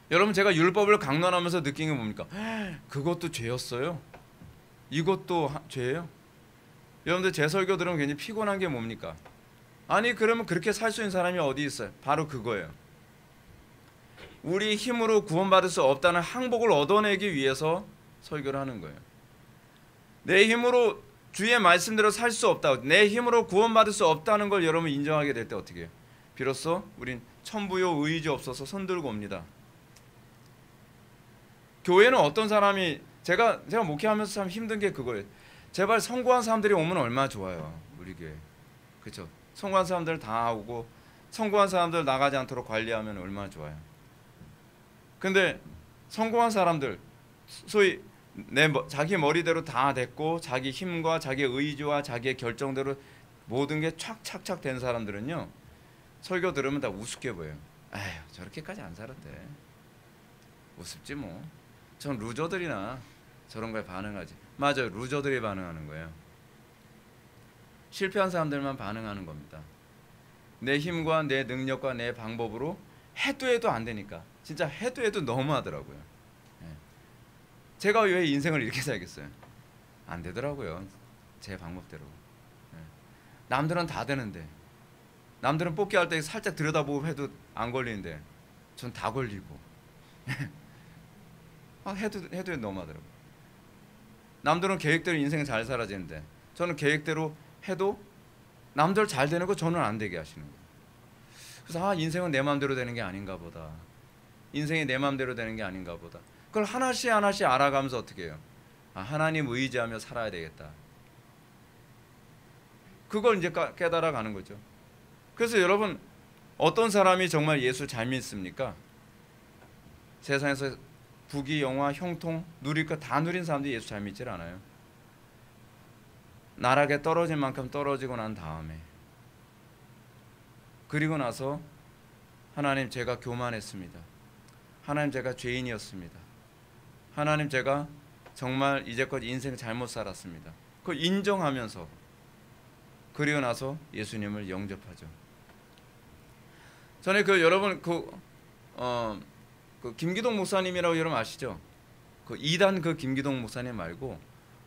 여러분, 제가 율법을 강론하면서 느낀 게 뭡니까? 그것도 죄였어요? 이것도 죄예요? 여러분들 제 설교 들으면 굉장히 피곤한 게 뭡니까? 아니, 그러면 그렇게 살 수 있는 사람이 어디 있어요? 바로 그거예요. 우리 힘으로 구원받을 수 없다는 항복을 얻어내기 위해서 설교를 하는 거예요. 내 힘으로 주의 말씀대로 살 수 없다, 내 힘으로 구원받을 수 없다는 걸 여러분 인정하게 될 때 어떻게 해요? 비로소 우린 천부요 의지 없어서 손들고 옵니다. 교회는 어떤 사람이 제가 목회하면서 참 힘든 게 그거예요. 제발 성공한 사람들이 오면 얼마나 좋아요. 우리 우리 교회. 그렇죠? 성공한 사람들 다 오고 성공한 사람들 나가지 않도록 관리하면 얼마나 좋아요. 근데 성공한 사람들, 소위 자기 머리대로 다 됐고 자기 힘과 자기 의지와 자기의 결정대로 모든 게 착착착 된 사람들은요, 설교 들으면 다 우습게 보여요. 에휴, 저렇게까지 안 살았대. 우습지 뭐. 전 루저들이나 저런 거에 반응하지. 맞아요, 루저들이 반응하는 거예요. 실패한 사람들만 반응하는 겁니다. 내 힘과 내 능력과 내 방법으로 해도 안 되니까. 진짜 해도 너무하더라고요. 예. 제가 왜 인생을 이렇게 살겠어요? 안 되더라고요, 제 방법대로. 예. 남들은 다 되는데, 남들은 뽑기 할 때 살짝 들여다보고 해도 안 걸리는데 전 다 걸리고. 해도 너무하더라고요. 남들은 계획대로 인생을 잘 살아지는데 저는 계획대로 해도 남들 잘 되는 거 저는 안 되게 하시는 거예요. 그래서 인생은 내 마음대로 되는 게 아닌가 보다. 인생이 내 마음대로 되는 게 아닌가 보다. 그걸 하나씩 하나씩 알아가면서 어떻게 해요? 하나님 의지하며 살아야 되겠다. 그걸 이제 깨달아가는 거죠. 그래서 여러분, 어떤 사람이 정말 예수 잘 믿습니까? 세상에서 부귀, 영화, 형통 누릴 거 다 누린 사람들이 예수 잘 믿질 않아요. 나락에 떨어질 만큼 떨어지고 난 다음에, 그리고 나서 하나님, 제가 교만했습니다. 하나님, 제가 죄인이었습니다. 하나님, 제가 정말 이제껏 인생 잘못 살았습니다. 그걸 인정하면서, 그리고 나서 예수님을 영접하죠. 전에 여러분 김기동 목사님이라고 여러분 아시죠? 그 2단 김기동 목사님 말고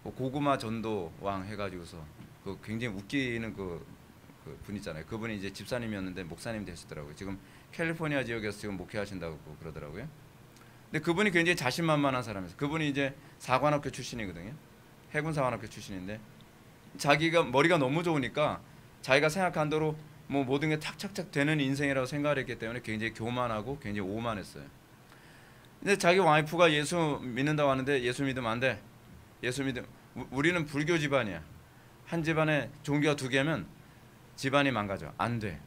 고구마 전도왕 해가지고서 굉장히 웃기는 그 분 있잖아요. 그분이 이제 집사님이었는데 목사님 되셨더라고요. 지금 캘리포니아 지역에서 지금 목회하신다고 그러더라고요. 근데 그분이 굉장히 자신만만한 사람이었어요. 그분이 이제 사관학교 출신이거든요. 해군 사관학교 출신인데 자기가 머리가 너무 좋으니까 자기가 생각한 대로 뭐 모든 게 탁탁탁 되는 인생이라고 생각을 했기 때문에 굉장히 교만하고 굉장히 오만했어요. 근데 자기 와이프가 예수 믿는다고 하는데 예수 믿으면 안 돼. 우리는 불교 집안이야. 한 집안에 종교가 2개면 집안이 망가져. 안 돼.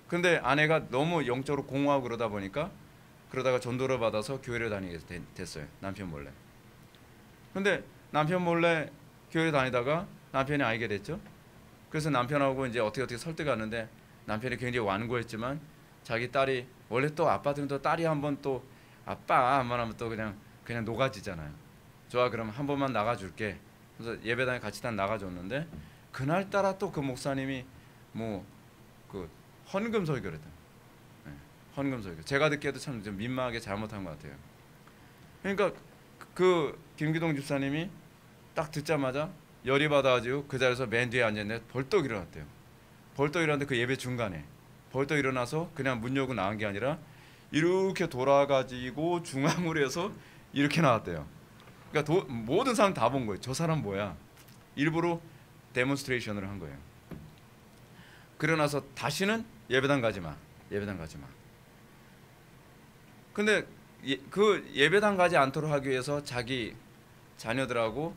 근데 아내가 너무 영적으로 공허하고 그러다 보니까 그러다가 전도를 받아서 교회를 다니게 됐어요. 남편 몰래. 근데 남편 몰래 교회를 다니다가 남편이 알게 됐죠. 그래서 남편하고 이제 어떻게 설득하는데 남편이 굉장히 완고했지만 자기 딸이 원래 또 아빠들은 또 딸이 한번 또 아빠 한번 하면 또 그냥 녹아지잖아요. 좋아, 그럼 한 번만 나가줄게. 그래서 예배당에 같이 다 나가줬는데 그날따라 또 그 목사님이 헌금 설교를 했다. 네, 헌금 설교. 제가 듣기에도 참 좀 민망하게 잘못한 것 같아요. 그러니까 김기동 집사님이 딱 듣자마자 열이 받아가지고 그 자리에서 맨 뒤에 앉았는데 벌떡 일어났대요. 벌떡 일어났는데 그 예배 중간에 벌떡 일어나서 그냥 문 열고 나온 게 아니라 이렇게 돌아가지고 중앙으로 해서 이렇게 나왔대요. 그러니까 모든 사람 다 본 거예요. 저 사람 뭐야? 일부러 데몬스트레이션을 한 거예요. 그러고 나서 다시는 예배당 가지 마. 근데 그 예배당 가지 않도록 하기 위해서 자기 자녀들하고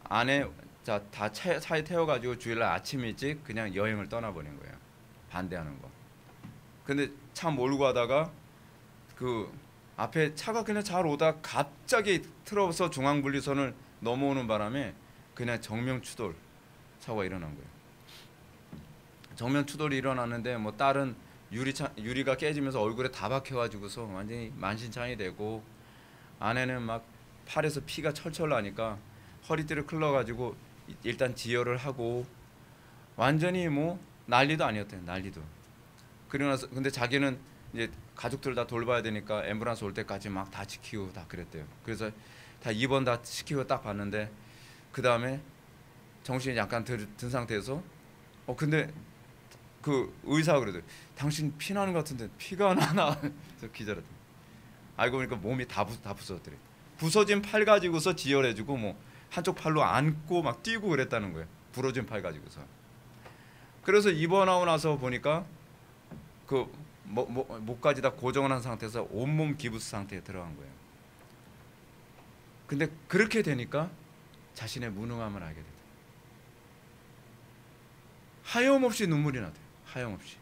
아내 다 차에 태워가지고 주일날 아침 일찍 그냥 여행을 떠나버린 거예요. 반대하는 거. 근데 차 몰고 가다가 그 앞에 차가 그냥 잘 오다 갑자기 틀어서 중앙분리선을 넘어오는 바람에 그냥 정명추돌 사고가 일어난 거예요. 정명추돌이 일어났는데 뭐 딸은 유리가 깨지면서 얼굴에 다 박혀가지고서 완전히 만신창이 되고, 아내는 막 팔에서 피가 철철 나니까 허리띠를 클러가지고 일단 지혈을 하고 완전히 뭐 난리도 아니었대요. 난리도. 그러고 나서 근데 자기는 이제 가족들 다 돌봐야 되니까 앰뷸런스 올 때까지 막 다 지키고 다 그랬대요. 그래서 다 입원 다 시키고 딱 봤는데 그 다음에 정신이 약간 든 상태에서 근데 그 의사가 그러더라고요. 당신 피 나는 것 같은데 피가 나나? 그래서 기절했대. 알고 보니까 몸이 다 부서졌더래. 부서진 팔 가지고서 지혈해주고 뭐 한쪽 팔로 안고 막 뛰고 그랬다는 거예요. 부러진 팔 가지고서. 그래서 입원하고 나서 보니까 그 목까지 다 고정을 한 상태에서 온몸 기부스 상태에 들어간 거예요. 근데 그렇게 되니까 자신의 무능함을 알게 됐다. 하염없이 눈물이 나대요. 하염없이.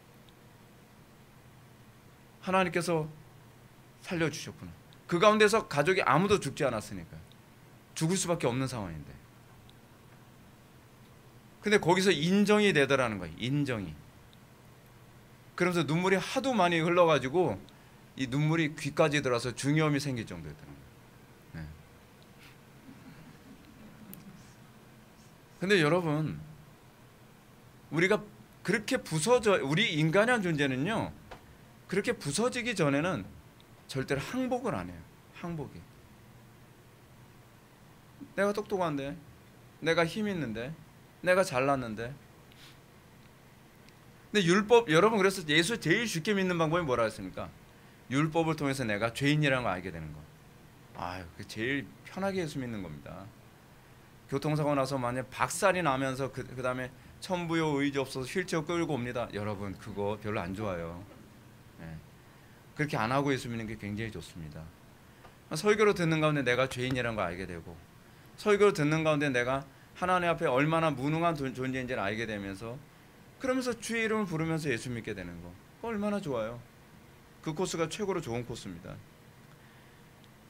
하나님께서 살려주셨구나. 그 가운데서 가족이 아무도 죽지 않았으니까요. 죽을 수밖에 없는 상황인데. 근데 거기서 인정이 되더라는 거예요. 인정이. 그러면서 눈물이 하도 많이 흘러가지고 이 눈물이 귀까지 들어서 중이염이 생길 정도였다는 거예요. 네. 근데 여러분, 우리가 그렇게 우리 인간의 존재는요, 그렇게 부서지기 전에는 절대로 항복을 안 해요. 항복이. 내가 똑똑한데, 내가 힘 있는데, 내가 잘났는데. 근데 율법, 여러분, 그래서 예수 제일 쉽게 믿는 방법이 뭐라 했습니까? 율법을 통해서 내가 죄인이라는 걸 알게 되는 거. 아유, 그 제일 편하게 예수 믿는 겁니다. 교통사고 나서 만약 박살이 나면서 그 다음에 천부요 의지 없어서 휠체어 끌고 옵니다. 여러분, 그거 별로 안 좋아요. 네. 그렇게 안 하고 예수 믿는 게 굉장히 좋습니다. 설교로 듣는 가운데 내가 죄인이라는 걸 알게 되고, 설교로 듣는 가운데 내가 하나님 앞에 얼마나 무능한 존재인지를 알게 되면서, 그러면서 주의 이름을 부르면서 예수 믿게 되는 거, 얼마나 좋아요. 그 코스가 최고로 좋은 코스입니다.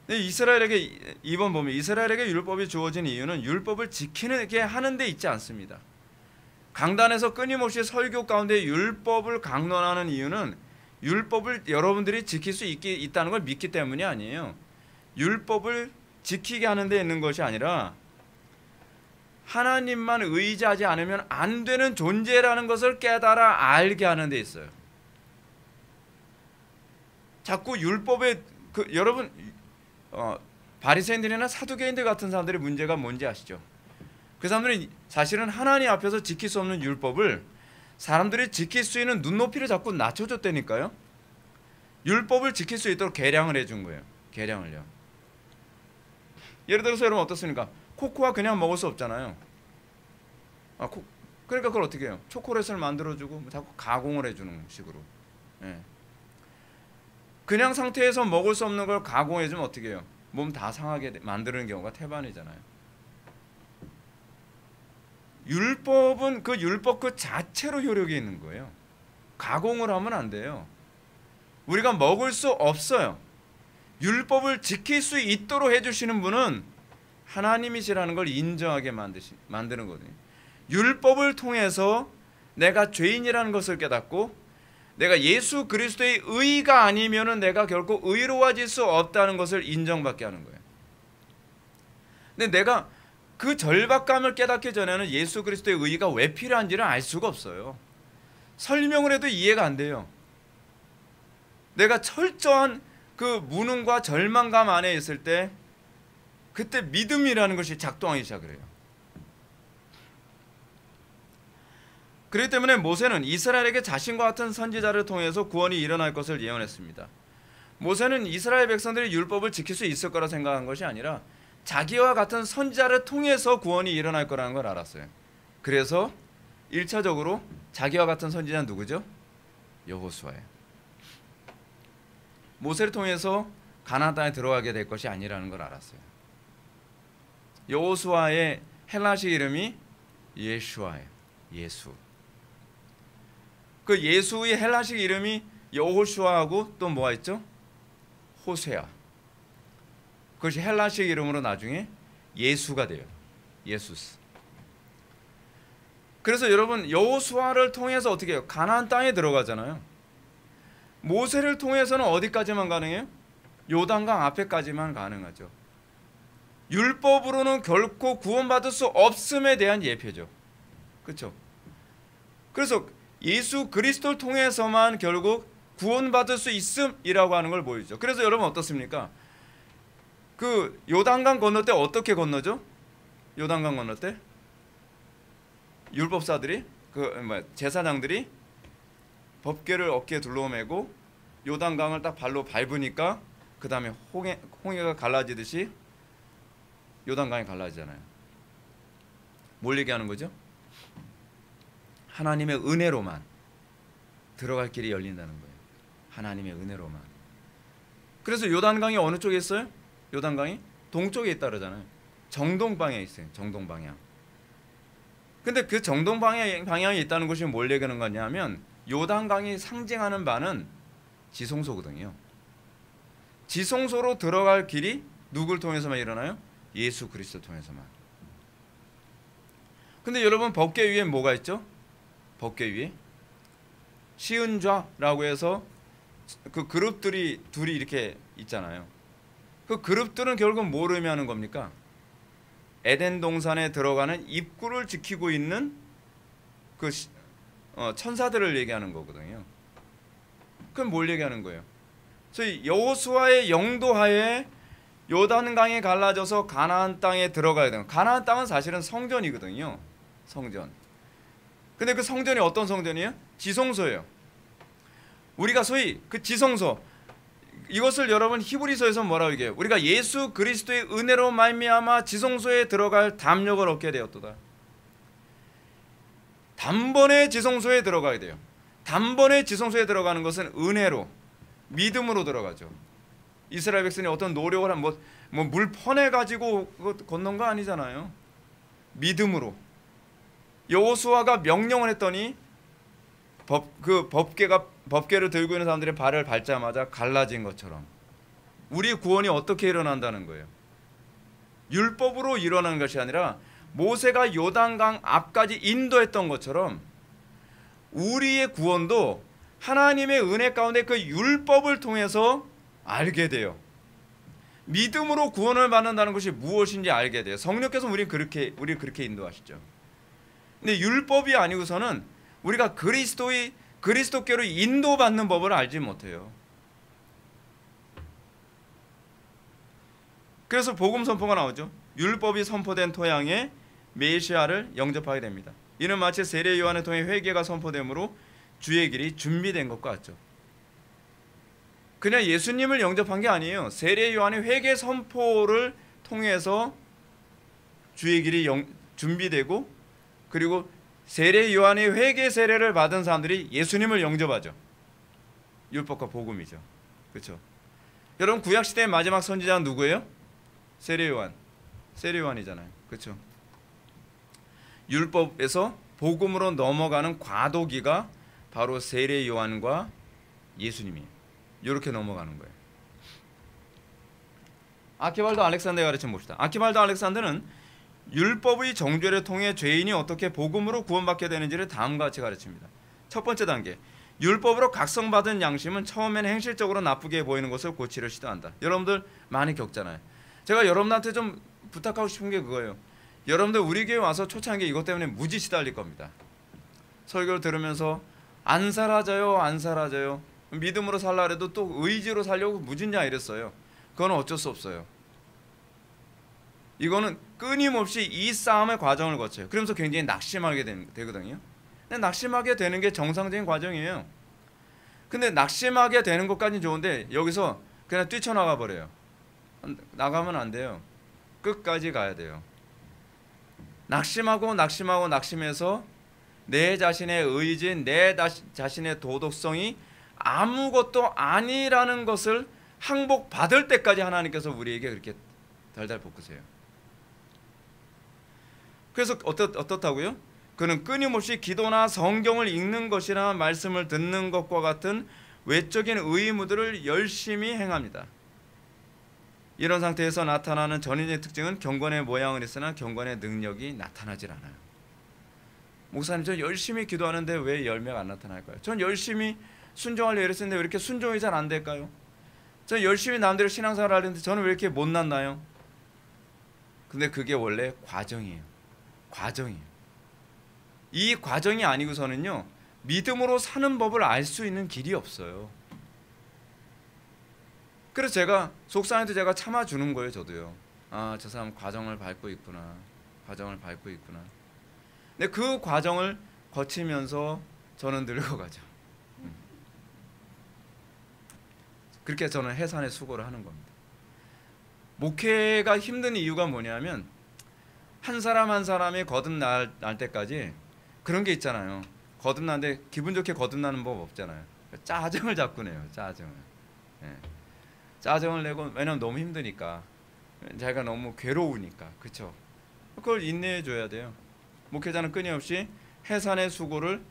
이스라엘에게, 이번 보면 이스라엘에게 율법이 주어진 이유는 율법을 지키게 하는 데 있지 않습니다. 강단에서 끊임없이 설교 가운데 율법을 강론하는 이유는 율법을 여러분들이 지킬 수 있다는 걸 믿기 때문이 아니에요. 율법을 지키게 하는 데 있는 것이 아니라 하나님만 의지하지 않으면 안 되는 존재라는 것을 깨달아 알게 하는 데 있어요. 자꾸 율법에 여러분, 바리새인들이나 사두개인들 같은 사람들의 문제가 뭔지 아시죠? 그 사람들이 사실은 하나님 앞에서 지킬 수 없는 율법을 사람들이 지킬 수 있는 눈높이를 자꾸 낮춰줬다니까요. 율법을 지킬 수 있도록 계량을 해준 거예요. 계량을요. 예를 들어서 여러분 어떻습니까? 코코아 그냥 먹을 수 없잖아요. 그러니까 그걸 어떻게 해요? 초콜릿을 만들어주고 자꾸 가공을 해주는 식으로. 예. 그냥 상태에서 먹을 수 없는 걸 가공해주면 어떻게 해요? 몸 다 상하게 만드는 경우가 태반이잖아요. 율법은 그 율법 그 자체로 효력이 있는 거예요. 가공을 하면 안 돼요. 우리가 먹을 수 없어요. 율법을 지킬 수 있도록 해주시는 분은 하나님이시라는 걸 인정하게 만드는 거거든요. 율법을 통해서 내가 죄인이라는 것을 깨닫고, 내가 예수 그리스도의 의가 아니면은 내가 결코 의로워질 수 없다는 것을 인정받게 하는 거예요. 근데 내가 그 절박감을 깨닫기 전에는 예수 그리스도의 의가 왜 필요한지를 알 수가 없어요. 설명을 해도 이해가 안 돼요. 내가 철저한 그 무능과 절망감 안에 있을 때, 그때 믿음이라는 것이 작동하기 시작을 해요. 그렇기 때문에 모세는 이스라엘에게 자신과 같은 선지자를 통해서 구원이 일어날 것을 예언했습니다. 모세는 이스라엘 백성들이 율법을 지킬 수 있을 거라 생각한 것이 아니라 자기와 같은 선지자를 통해서 구원이 일어날 거라는 걸 알았어요. 그래서 1차적으로 자기와 같은 선지자는 누구죠? 여호수아예요. 모세를 통해서 가나안 땅에 들어가게 될 것이 아니라는 걸 알았어요. 여호수아의 헬라식 이름이 예슈아예요. 예수. 그 예수의 헬라식 이름이 여호슈아하고 또 뭐가 있죠? 호세아. 그것이 헬라식 이름으로 나중에 예수가 돼요. 예수스. 그래서 여러분, 여호수아를 통해서 어떻게 해요? 가나안 땅에 들어가잖아요. 모세를 통해서는 어디까지만 가능해요? 요단강 앞에까지만 가능하죠. 율법으로는 결코 구원받을 수 없음에 대한 예표죠. 그렇죠? 그래서 예수 그리스도를 통해서만 결국 구원받을 수 있음이라고 하는 걸 보이죠. 그래서 여러분 어떻습니까? 그 요단강 건널 때 어떻게 건너죠? 요단강 건널 때 율법사들이 제사장들이 법궤를 어깨에 둘러매고 요단강을 딱 발로 밟으니까 그 다음에 홍해가 갈라지듯이 요단강이 갈라지잖아요. 뭘 얘기하는 거죠? 하나님의 은혜로만 들어갈 길이 열린다는 거예요. 하나님의 은혜로만. 그래서 요단강이 어느 쪽에 있어요? 요단강이 동쪽에 있다 그러잖아요. 정동방에 있어요. 정동방향. 근데 그 정동 방향에 있다는 것이 뭘 얘기하는 거냐면 요단강이 상징하는 바는 지성소거든요. 지성소로 들어갈 길이 누굴 통해서만 일어나요? 예수 그리스도 통해서만. 근데 여러분 법궤 위에 뭐가 있죠? 법궤 위에 시은좌라고 해서 그 그룹들이 둘이 이렇게 있잖아요. 그 그룹들은 결국 뭘 의미하는 겁니까? 에덴 동산에 들어가는 입구를 지키고 있는 그 천사들을 얘기하는 거거든요. 그럼 뭘 얘기하는 거예요? 그래서 여호수아의 영도하에 요단강이 갈라져서 가나안 땅에 들어가야 돼요. 가나안 땅은 사실은 성전이거든요. 성전. 근데 그 성전이 어떤 성전이에요? 지성소예요. 우리가 소위 그 지성소, 이것을 여러분 히브리서에서 뭐라고 얘기해요? 우리가 예수 그리스도의 은혜로 말미암아 지성소에 들어갈 담력을 얻게 되었도다. 단번에 지성소에 들어가야 돼요. 단번에 지성소에 들어가는 것은 은혜로, 믿음으로 들어가죠. 이스라엘 백성이 어떤 노력을 하면 물 퍼내 가지고 건넌 거 아니잖아요. 믿음으로. 여호수아가 명령을 했더니 법궤를 들고 있는 사람들의 발을 밟자마자 갈라진 것처럼 우리 구원이 어떻게 일어난다는 거예요? 율법으로 일어나는 것이 아니라 모세가 요단강 앞까지 인도했던 것처럼 우리의 구원도 하나님의 은혜 가운데 그 율법을 통해서 알게 돼요. 믿음으로 구원을 받는다는 것이 무엇인지 알게 돼요. 성령께서 우리 그렇게 인도하시죠. 근데 율법이 아니고서는 우리가 그리스도께로 인도받는 법을 알지 못해요. 그래서 복음 선포가 나오죠. 율법이 선포된 토양에 메시아를 영접하게 됩니다. 이는 마치 세례 요한을 통해 회개가 선포되므로 주의 길이 준비된 것과 같죠. 그냥 예수님을 영접한 게 아니에요. 세례 요한의 회개 선포를 통해서 주의 길이 준비되고, 그리고 세례 요한의 회개 세례를 받은 사람들이 예수님을 영접하죠. 율법과 복음이죠. 그렇죠? 여러분 구약 시대의 마지막 선지자는 누구예요? 세례 요한. 세례 요한이잖아요. 그렇죠? 율법에서 복음으로 넘어가는 과도기가 바로 세례 요한과 예수님이에요. 이렇게 넘어가는 거예요. 아키발도 알렉산더의 가르침 봅시다. 아키발도 알렉산더는 율법의 정죄를 통해 죄인이 어떻게 복음으로 구원받게 되는지를 다음과 같이 가르칩니다. 첫 번째 단계, 율법으로 각성받은 양심은 처음에는 행실적으로 나쁘게 보이는 것을 고치려 시도한다. 여러분들 많이 겪잖아요. 제가 여러분한테 좀 부탁하고 싶은 게 그거예요. 여러분들 우리 교회 와서 초창기 이것 때문에 무지 시달릴 겁니다. 설교를 들으면서 안 사라져요, 안 사라져요. 믿음으로 살라 해도 또 의지로 살려고 무진장 이랬어요. 그건 어쩔 수 없어요. 이거는 끊임없이 이 싸움의 과정을 거쳐요. 그러면서 굉장히 낙심하게 되거든요. 근데 낙심하게 되는 게 정상적인 과정이에요. 근데 낙심하게 되는 것까지는 좋은데 여기서 그냥 뛰쳐나가 버려요. 나가면 안 돼요. 끝까지 가야 돼요. 낙심해서 내 자신의 의지, 내 자신의 도덕성이 아무것도 아니라는 것을 항복받을 때까지 하나님께서 우리에게 그렇게 달달 볶으세요. 그래서 어떻다고요? 그는 끊임없이 기도나 성경을 읽는 것이나 말씀을 듣는 것과 같은 외적인 의무들을 열심히 행합니다. 이런 상태에서 나타나는 전인의 특징은 경건의 모양을 있으나 경건의 능력이 나타나질 않아요. 목사님, 저 열심히 기도하는데 왜 열매가 안 나타날까요? 전 열심히 순종하려고 이랬는데 왜 이렇게 순종이 잘 안 될까요? 전 열심히 남대로 신앙생활을 하려는데 저는 왜 이렇게 못났나요? 근데 그게 원래 과정이에요. 이 과정이 아니고서는요, 믿음으로 사는 법을 알 수 있는 길이 없어요. 그래서 제가 속상해도 제가 참아주는 거예요. 저도요. 아, 저 사람 과정을 밟고 있구나. 근데 그 과정을 거치면서 저는 늙어가죠. 그렇게 저는 해산의 수고를 하는 겁니다. 목회가 힘든 이유가 뭐냐면 한 사람 한 사람이 거듭날 때까지 그런 게 있잖아요. 거듭나는데 기분 좋게 거듭나는 법 없잖아요. 짜증을 자꾸 내요. 짜증을 내고, 왜냐면 너무 힘드니까, 자기가 너무 괴로우니까. 그렇죠? 그걸 인내해 줘야 돼요. 목회자는 끊임없이 해산의 수고를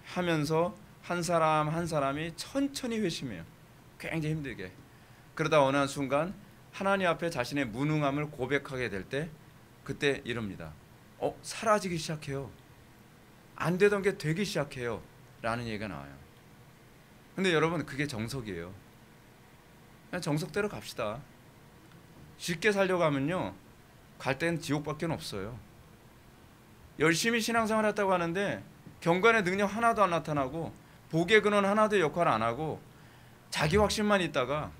하면서 한 사람 한 사람이 천천히 회심해요. 굉장히 힘들게. 그러다 어느 한 순간 하나님 앞에 자신의 무능함을 고백하게 될 때 그때 이럽니다. 사라지기 시작해요. 안 되던 게 되기 시작해요. 라는 얘기가 나와요. 근데 여러분, 그게 정석이에요. 그냥 정석대로 갑시다. 쉽게 살려고 하면요, 갈 때는 지옥밖에 없어요. 열심히 신앙생활 했다고 하는데 경건의 능력 하나도 안 나타나고 복의 근원 하나도 역할 안 하고 자기 확신만 있다가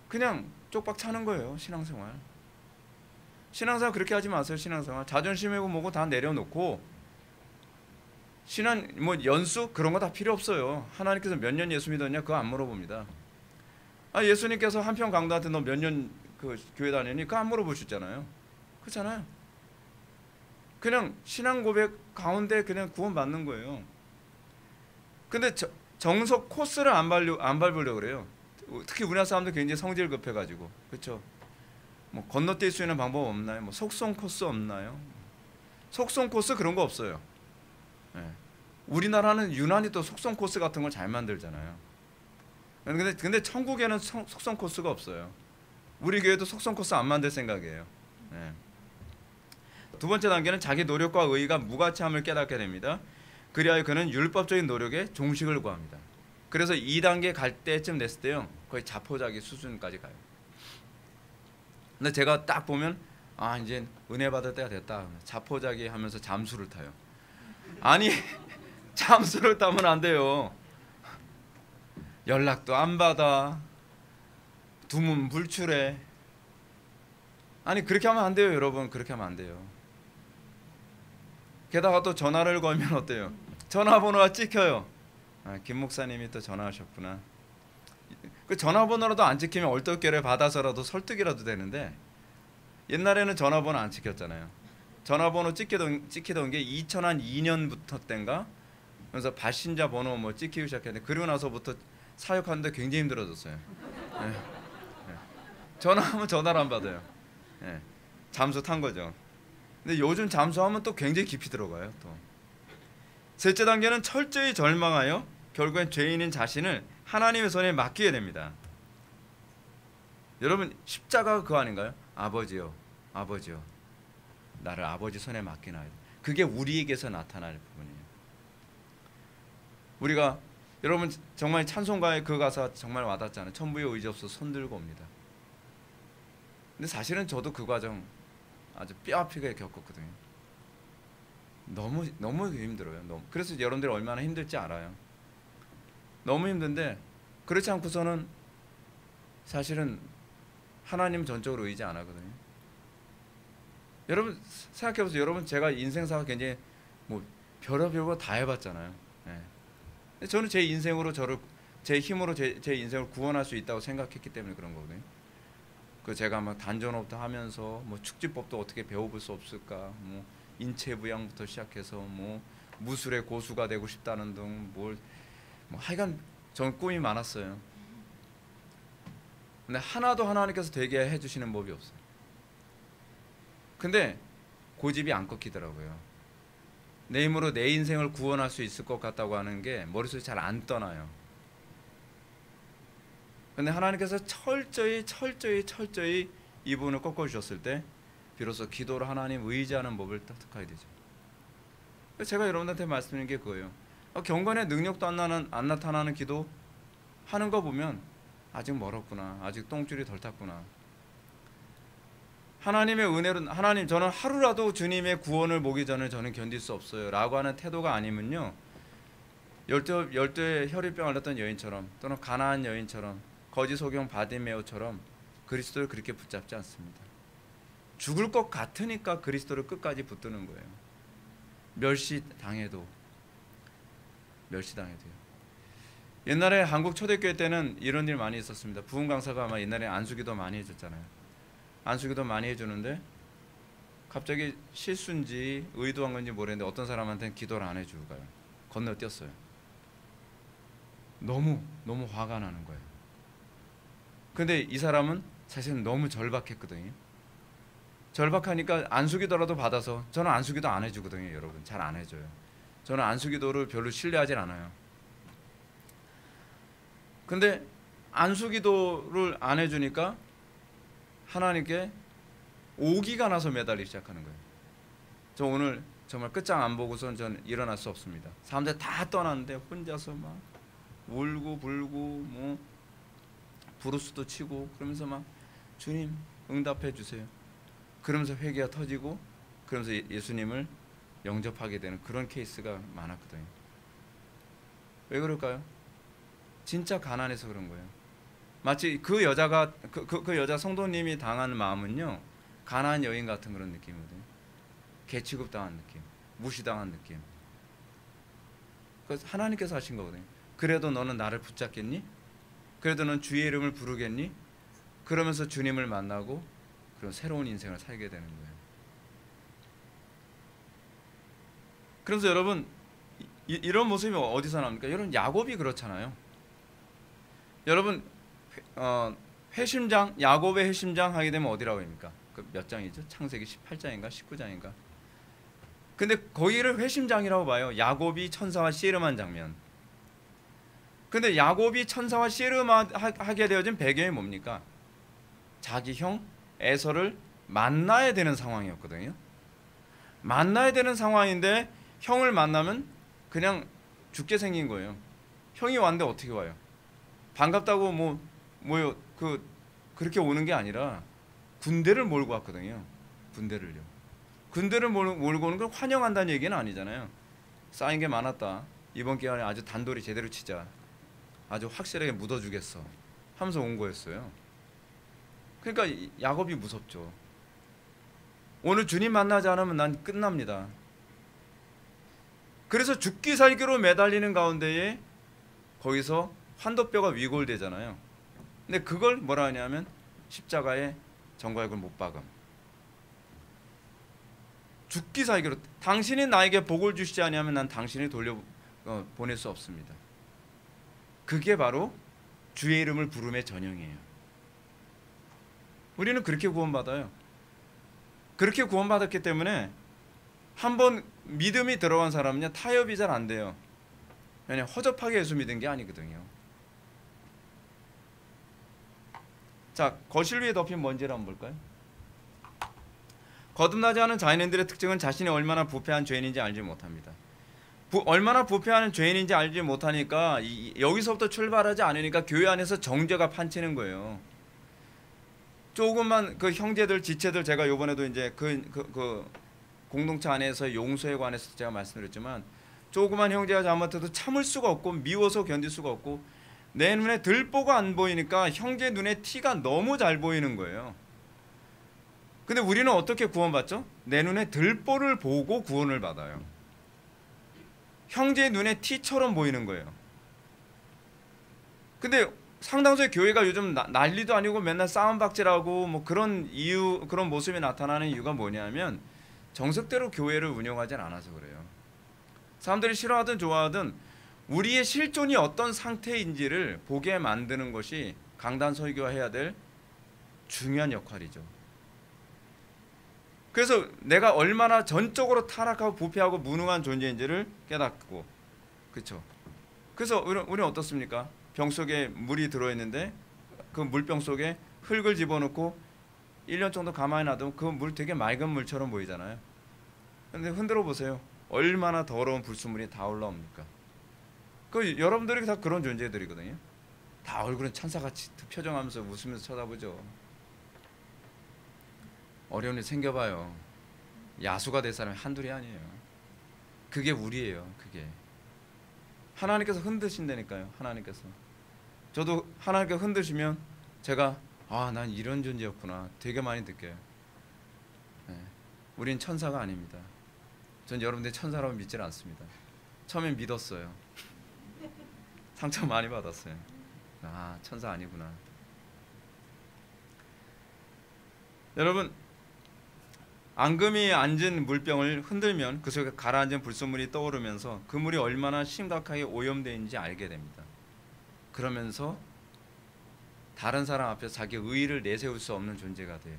그냥 쪽박 차는 거예요. 신앙생활 그렇게 하지 마세요. 신앙생활 자존심이고 뭐고 다 내려놓고, 신앙 뭐 연수 그런 거 다 필요 없어요. 하나님께서 몇 년 예수 믿었냐 그거 안 물어봅니다. 예수님께서 한평 강도한테 너 몇 년 그 교회 다녔니? 그거 안 물어보셨잖아요. 그렇잖아요. 그냥 신앙 고백 가운데 그냥 구원 받는 거예요. 근데 정석 코스를 안 밟으려고 그래요. 특히 우리나라 사람들 굉장히 성질 급해가지고, 그렇죠? 뭐 건너뛸 수 있는 방법 없나요? 뭐 속성 코스 없나요? 속성 코스 그런 거 없어요. 네. 우리나라는 유난히 또 속성 코스 같은 걸 잘 만들잖아요. 근데 천국에는 속성 코스가 없어요. 우리 교회도 속성 코스 안 만들 생각이에요. 네. 두 번째 단계는 자기 노력과 의의가 무가치함을 깨닫게 됩니다. 그리하여 그는 율법적인 노력에 종식을 구합니다. 그래서 2단계 갈 때쯤 됐을 때요, 거의 자포자기 수준까지 가요. 근데 제가 딱 보면 이제 은혜 받을 때가 됐다. 자포자기 하면서 잠수를 타요. 아니 잠수를 타면 안 돼요. 연락도 안 받아. 두문 불출해. 아니 그렇게 하면 안 돼요, 여러분. 그렇게 하면 안 돼요. 게다가 또 전화를 걸면 어때요? 전화번호가 찍혀요. 김 목사님이 또 전화하셨구나. 그 전화번호라도 안 찍히면 얼떨결에 받아서라도 설득이라도 되는데, 옛날에는 전화번호 안 찍혔잖아요. 전화번호 찍히던 게 2002년부터 땐가, 그래서 발신자 번호 뭐 찍히기 시작했는데, 그리고 나서부터 사역하는데 굉장히 힘들어졌어요. 네. 네. 전화하면 전화를 안 받아요. 네. 잠수 탄 거죠. 근데 요즘 잠수하면 또 굉장히 깊이 들어가요. 또 셋째 단계는 철저히 절망하여 결국엔 죄인인 자신을 하나님의 손에 맡기게 됩니다. 여러분, 십자가가 그거 아닌가요? 아버지요, 아버지요, 나를 아버지 손에 맡기나이다. 그게 우리에게서 나타날 부분이에요. 우리가, 여러분 정말 찬송가의 그 가사 정말 와닿잖아요. 천부의 의지 없어 손 들고 옵니다. 근데 사실은 저도 그 과정 아주 뼈아프게 겪었거든요. 너무 힘들어요. 그래서 여러분들이 얼마나 힘들지 알아요. 너무 힘든데, 그렇지 않고서는 사실은 하나님 전적으로 의지 안 하거든요. 여러분 생각해보세요. 여러분, 제가 인생사가 굉장히 뭐 별의별 거 다 해봤잖아요. 네. 저는 제 인생으로 제 힘으로 제 인생을 구원할 수 있다고 생각했기 때문에 그런 거거든요. 제가 막 단전업도 하면서 뭐 축지법도 어떻게 배워볼 수 없을까, 뭐 인체부양부터 시작해서 뭐 무술의 고수가 되고 싶다는 등 뭐 하여간 전 꿈이 많았어요. 근데 하나도 하나님께서 되게 해주시는 법이 없어요. 근데 고집이 안 꺾이더라고요. 내 힘으로 내 인생을 구원할 수 있을 것 같다고 하는 게 머릿속에 잘 안 떠나요. 근데 하나님께서 철저히 이 부분을 꺾어주셨을 때 비로소 기도를 하나님 의지하는 법을 터득하게 되죠. 제가 여러분한테 말씀드리는 게 그거예요. 경건의 능력도 안 나타나는 기도 하는 거 보면 아직 멀었구나, 아직 똥줄이 덜 탔구나. 하나님의 은혜로, 하나님 저는 하루라도 주님의 구원을 보기 전에 저는 견딜 수 없어요 라고 하는 태도가 아니면요, 열두의 혈유병 앓았던 여인처럼, 또는 가나안 여인처럼, 거지 소경 바디메오처럼 그리스도를 그렇게 붙잡지 않습니다. 죽을 것 같으니까 그리스도를 끝까지 붙드는 거예요. 멸시당해도요. 옛날에 한국 초대교회 때는 이런 일 많이 있었습니다. 부흥 강사가 아마 옛날에 안수기도 많이 해줬잖아요. 안수기도 많이 해주는데 갑자기 실수인지 의도한 건지 모르겠는데 어떤 사람한테는 기도를 안 해주고 가요. 건너뛰었어요. 너무 화가 나는 거예요. 근데 이 사람은 사실은 너무 절박했거든요. 절박하니까 안수기도라도 받아서, 저는 안수기도 안 해주거든요. 여러분 잘 안 해줘요. 저는 안수기도를 별로 신뢰하진 않아요. 근데 안수기도를 안 해주니까 하나님께 오기가 나서 매달리기 시작하는 거예요. 저 오늘 정말 끝장 안 보고선 저는 일어날 수 없습니다. 사람들 다 떠났는데 혼자서 막 울고 불고 뭐 브루스도 치고 그러면서 막 주님 응답해 주세요. 그러면서 회개가 터지고 그러면서 예수님을 영접하게 되는 그런 케이스가 많았거든요. 왜 그럴까요? 진짜 가난해서 그런 거예요. 마치 그 여자가 그 여자 성도님이 당한 마음은요, 가난한 여인 같은 그런 느낌이거든요. 개 취급당한 느낌, 무시당한 느낌. 그래서 하나님께서 하신 거거든요. 그래도 너는 나를 붙잡겠니? 그래도 넌 주의 이름을 부르겠니? 그러면서 주님을 만나고 그런 새로운 인생을 살게 되는 거예요. 그래서 여러분 이런 모습이 어디서 나옵니까? 여러분 야곱이 그렇잖아요. 여러분 회심장, 야곱의 회심장 하게 되면 어디라고 합니까? 그 몇 장이죠? 창세기 18장인가 19장인가? 근데 거기를 회심장이라고 봐요. 야곱이 천사와 씨름한 장면. 근데 야곱이 천사와 씨름하게 되어진 배경이 뭡니까? 자기 형 에서를 만나야 되는 상황이었거든요. 만나야 되는 상황인데 형을 만나면 그냥 죽게 생긴 거예요. 형이 왔는데 어떻게 와요? 반갑다고 뭐요 그렇게 오는 게 아니라 군대를 몰고 왔거든요. 군대를 몰고 오는 걸 환영한다는 얘기는 아니잖아요. 쌓인 게 많았다. 이번 기간에 아주 단돌이 제대로 치자. 아주 확실하게 묻어주겠어. 하면서 온 거였어요. 그러니까 야곱이 무섭죠. 오늘 주님 만나지 않으면 난 끝납니다. 그래서 죽기 살기로 매달리는 가운데에 거기서 환도뼈가 위골되잖아요. 근데 그걸 뭐라 하냐면 십자가에 정갈골 못 박음. 죽기 살기로, 당신이 나에게 복을 주시지 아니하면 난 당신이 보낼 수 없습니다. 그게 바로 주의 이름을 부름의 전형이에요. 우리는 그렇게 구원받아요. 그렇게 구원받았기 때문에 한번 믿음이 들어간 사람은요, 타협이 잘 안 돼요. 왜냐하면 허접하게 예수 믿은 게 아니거든요. 자, 거실 위에 덮인 먼지를 한번 볼까요? 거듭나지 않은 자연인들의 특징은 자신이 얼마나 부패한 죄인인지 알지 못합니다. 얼마나 부패한 죄인인지 알지 못하니까 여기서부터 출발하지 않으니까 교회 안에서 정죄가 판치는 거예요. 조금만 그 형제들 지체들, 제가 요번에도 이제 그 공동체 안에서 용서에 관해서 제가 말씀드렸지만, 조그만 형제가 잘못해도 참을 수가 없고 미워서 견딜 수가 없고 내 눈에 들보가 안 보이니까 형제 눈에 티가 너무 잘 보이는 거예요. 근데 우리는 어떻게 구원받죠? 내 눈에 들보를 보고 구원을 받아요. 형제 눈에 티처럼 보이는 거예요. 근데 상당수의 교회가 요즘 난리도 아니고 맨날 싸움박질하고 뭐 그런 모습이 나타나는 이유가 뭐냐면 정석대로 교회를 운영하지 않아서 그래요. 사람들이 싫어하든 좋아하든 우리의 실존이 어떤 상태인지를 보게 만드는 것이 강단 설교가 해야 될 중요한 역할이죠. 그래서 내가 얼마나 전적으로 타락하고 부패하고 무능한 존재인지를 깨닫고, 그렇죠? 그래서 우리는 어떻습니까? 병 속에 물이 들어있는데 그 물병 속에 흙을 집어넣고 1년 정도 가만히 놔두면 그 물 되게 맑은 물처럼 보이잖아요. 근데 흔들어 보세요. 얼마나 더러운 불순물이 다 올라옵니까? 그 여러분들이 다 그런 존재들이거든요. 다 얼굴은 천사같이 표정하면서 웃으면서 쳐다보죠. 어려운 일 생겨봐요. 야수가 될 사람이 한둘이 아니에요. 그게 우리예요. 그게 하나님께서 흔드신다니까요. 하나님께서. 저도 하나님께서 흔드시면 제가 난 이런 존재였구나 되게 많이 느껴요. 네. 우린 천사가 아닙니다. 전 여러분들이 천사라고 믿질 않습니다. 처음엔 믿었어요. 상처 많이 받았어요. 천사 아니구나. 여러분, 앙금이 앉은 물병을 흔들면 그 속에 가라앉은 불순물이 떠오르면서 그 물이 얼마나 심각하게 오염되어 있는지 알게 됩니다. 그러면서 다른 사람 앞에서 자기 의의를 내세울 수 없는 존재가 돼요.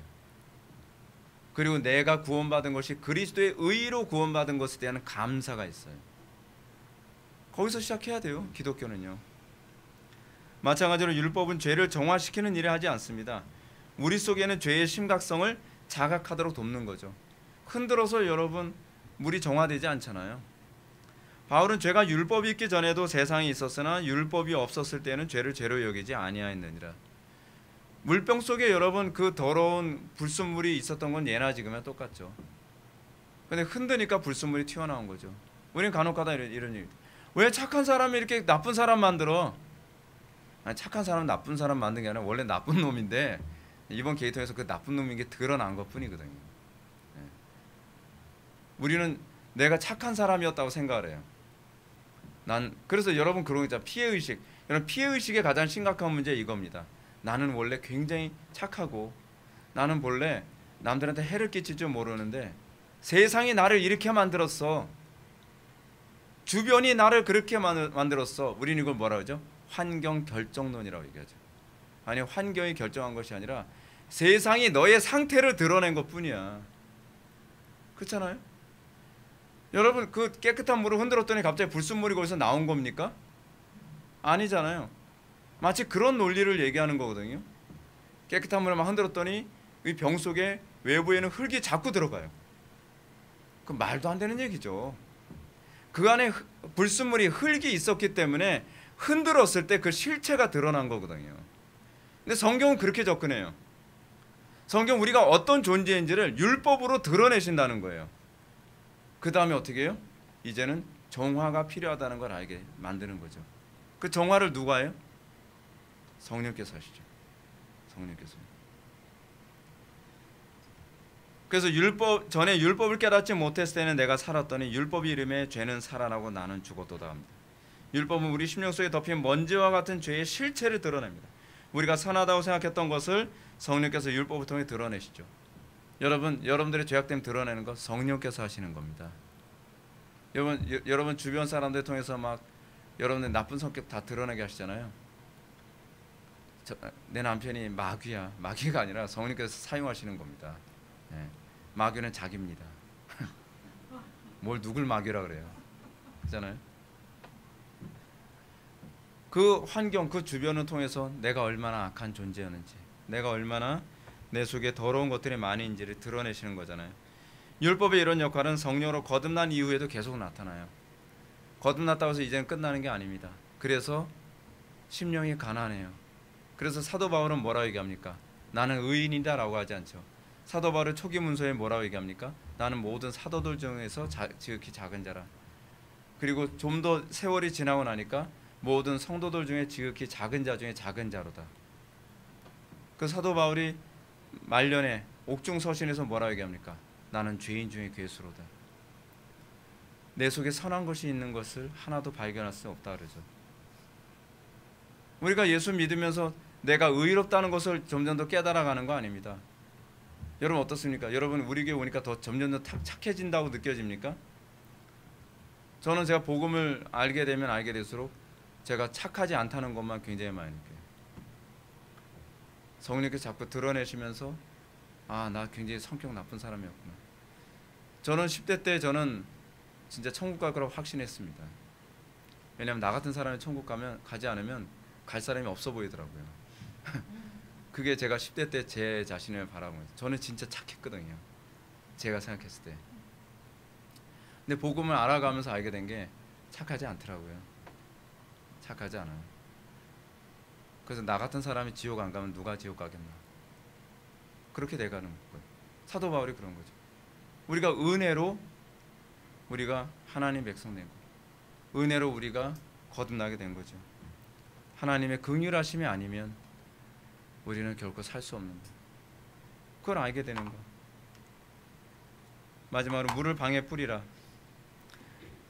그리고 내가 구원받은 것이 그리스도의 의로 구원받은 것에 대한 감사가 있어요. 거기서 시작해야 돼요. 기독교는요. 마찬가지로 율법은 죄를 정화시키는 일을 하지 않습니다. 우리 속에는 죄의 심각성을 자각하도록 돕는 거죠. 흔들어서 여러분 물이 정화되지 않잖아요. 바울은 죄가 율법이 있기 전에도 세상에 있었으나 율법이 없었을 때는 죄를 죄로 여기지 아니하였느니라. 물병 속에 여러분 그 더러운 불순물이 있었던 건 예나 지금이나 똑같죠. 근데 흔드니까 불순물이 튀어나온 거죠. 우리는 간혹가다 이런 일. 왜 착한 사람이 이렇게 나쁜 사람 만들어? 아니, 착한 사람 나쁜 사람 만든 게 아니라 원래 나쁜 놈인데 이번 계기통에서 그 나쁜 놈인 게 드러난 것뿐이거든요. 우리는 내가 착한 사람이었다고 생각을 해요. 그래서 여러분 그런 거 있잖아요. 피해의식. 여러분 피해의식의 가장 심각한 문제 이겁니다. 나는 원래 굉장히 착하고 나는 본래 남들한테 해를 끼칠 줄 모르는데 세상이 나를 이렇게 만들었어. 주변이 나를 그렇게 만들었어. 우리는 이걸 뭐라 그러죠? 환경 결정론이라고 얘기하죠. 아니 환경이 결정한 것이 아니라 세상이 너의 상태를 드러낸 것뿐이야. 그렇잖아요? 여러분 그 깨끗한 물을 흔들었더니 갑자기 불순물이 거기서 나온 겁니까? 아니잖아요. 마치 그런 논리를 얘기하는 거거든요. 깨끗한 물을 막 흔들었더니 이 병 속에 외부에는 흙이 자꾸 들어가요. 그 말도 안 되는 얘기죠. 그 안에 불순물이 흙이 있었기 때문에 흔들었을 때 그 실체가 드러난 거거든요. 근데 성경은 그렇게 접근해요. 성경 우리가 어떤 존재인지를 율법으로 드러내신다는 거예요. 그 다음에 어떻게 해요? 이제는 정화가 필요하다는 걸 알게 만드는 거죠. 그 정화를 누가 해요? 성령께서 하시죠. 성령께서. 그래서 전에 율법을 깨닫지 못했을 때는 내가 살았더니 율법 이름에 죄는 살아나고 나는 죽었도다 합니다. 율법은 우리 심령 속에 덮인 먼지와 같은 죄의 실체를 드러냅니다. 우리가 선하다고 생각했던 것을 성령께서 율법을 통해 드러내시죠. 여러분들의 죄악됨 드러내는 것 성령께서 하시는 겁니다. 여러분 주변 사람들 통해서 막 여러분의 나쁜 성격 다 드러내게 하시잖아요. 내 남편이 마귀야. 마귀가 아니라 성령께서 사용하시는 겁니다. 네. 마귀는 자기입니다. 뭘 누굴 마귀라 그래요? 그렇잖아요. 그 환경, 그 주변을 통해서 내가 얼마나 악한 존재였는지, 내가 얼마나 내 속에 더러운 것들이 많이 있는지를 드러내시는 거잖아요. 율법의 이런 역할은 성령으로 거듭난 이후에도 계속 나타나요. 거듭났다고 해서 이제는 끝나는 게 아닙니다. 그래서 심령이 가난해요. 그래서 사도 바울은 뭐라고 얘기합니까? 나는 의인이다라고 하지 않죠. 사도 바울의 초기 문서에 뭐라고 얘기합니까? 나는 모든 사도들 중에서 지극히 작은 자라. 그리고 좀 더 세월이 지나고 나니까 모든 성도들 중에 지극히 작은 자 중에 작은 자로다. 그 사도 바울이 말년에 옥중서신에서 뭐라고 얘기합니까? 나는 죄인 중에 괴수로다. 내 속에 선한 것이 있는 것을 하나도 발견할 수 없다 그러죠. 우리가 예수 믿으면서 내가 의롭다는 것을 점점 더 깨달아가는 거 아닙니다. 여러분 어떻습니까? 여러분 우리 교회 오니까 더 점점 더 착해진다고 느껴집니까? 저는 제가 복음을 알게 되면 알게 될수록 제가 착하지 않다는 것만 굉장히 많이 느껴요. 성령께서 자꾸 드러내시면서 나 굉장히 성격 나쁜 사람이었구나. 저는 10대 때 저는 진짜 천국 갈 거라고 확신했습니다. 왜냐하면 나 같은 사람이 천국 가지 않으면 갈 사람이 없어 보이더라고요. 그게 제가 10대 때 제 자신을 바라보면서 저는 진짜 착했거든요. 제가 생각했을 때. 근데 복음을 알아가면서 알게 된 게 착하지 않더라고요. 착하지 않아요. 그래서 나 같은 사람이 지옥 안 가면 누가 지옥 가겠나. 그렇게 돼가는 거예요. 사도 바울이 그런 거죠. 우리가 은혜로 우리가 하나님 백성 된 거예요. 은혜로 우리가 거듭나게 된 거죠. 하나님의 긍휼하심이 아니면 우리는 결코 살 수 없는 거예요. 그걸 알게 되는 거. 마지막으로 물을 방에 뿌리라.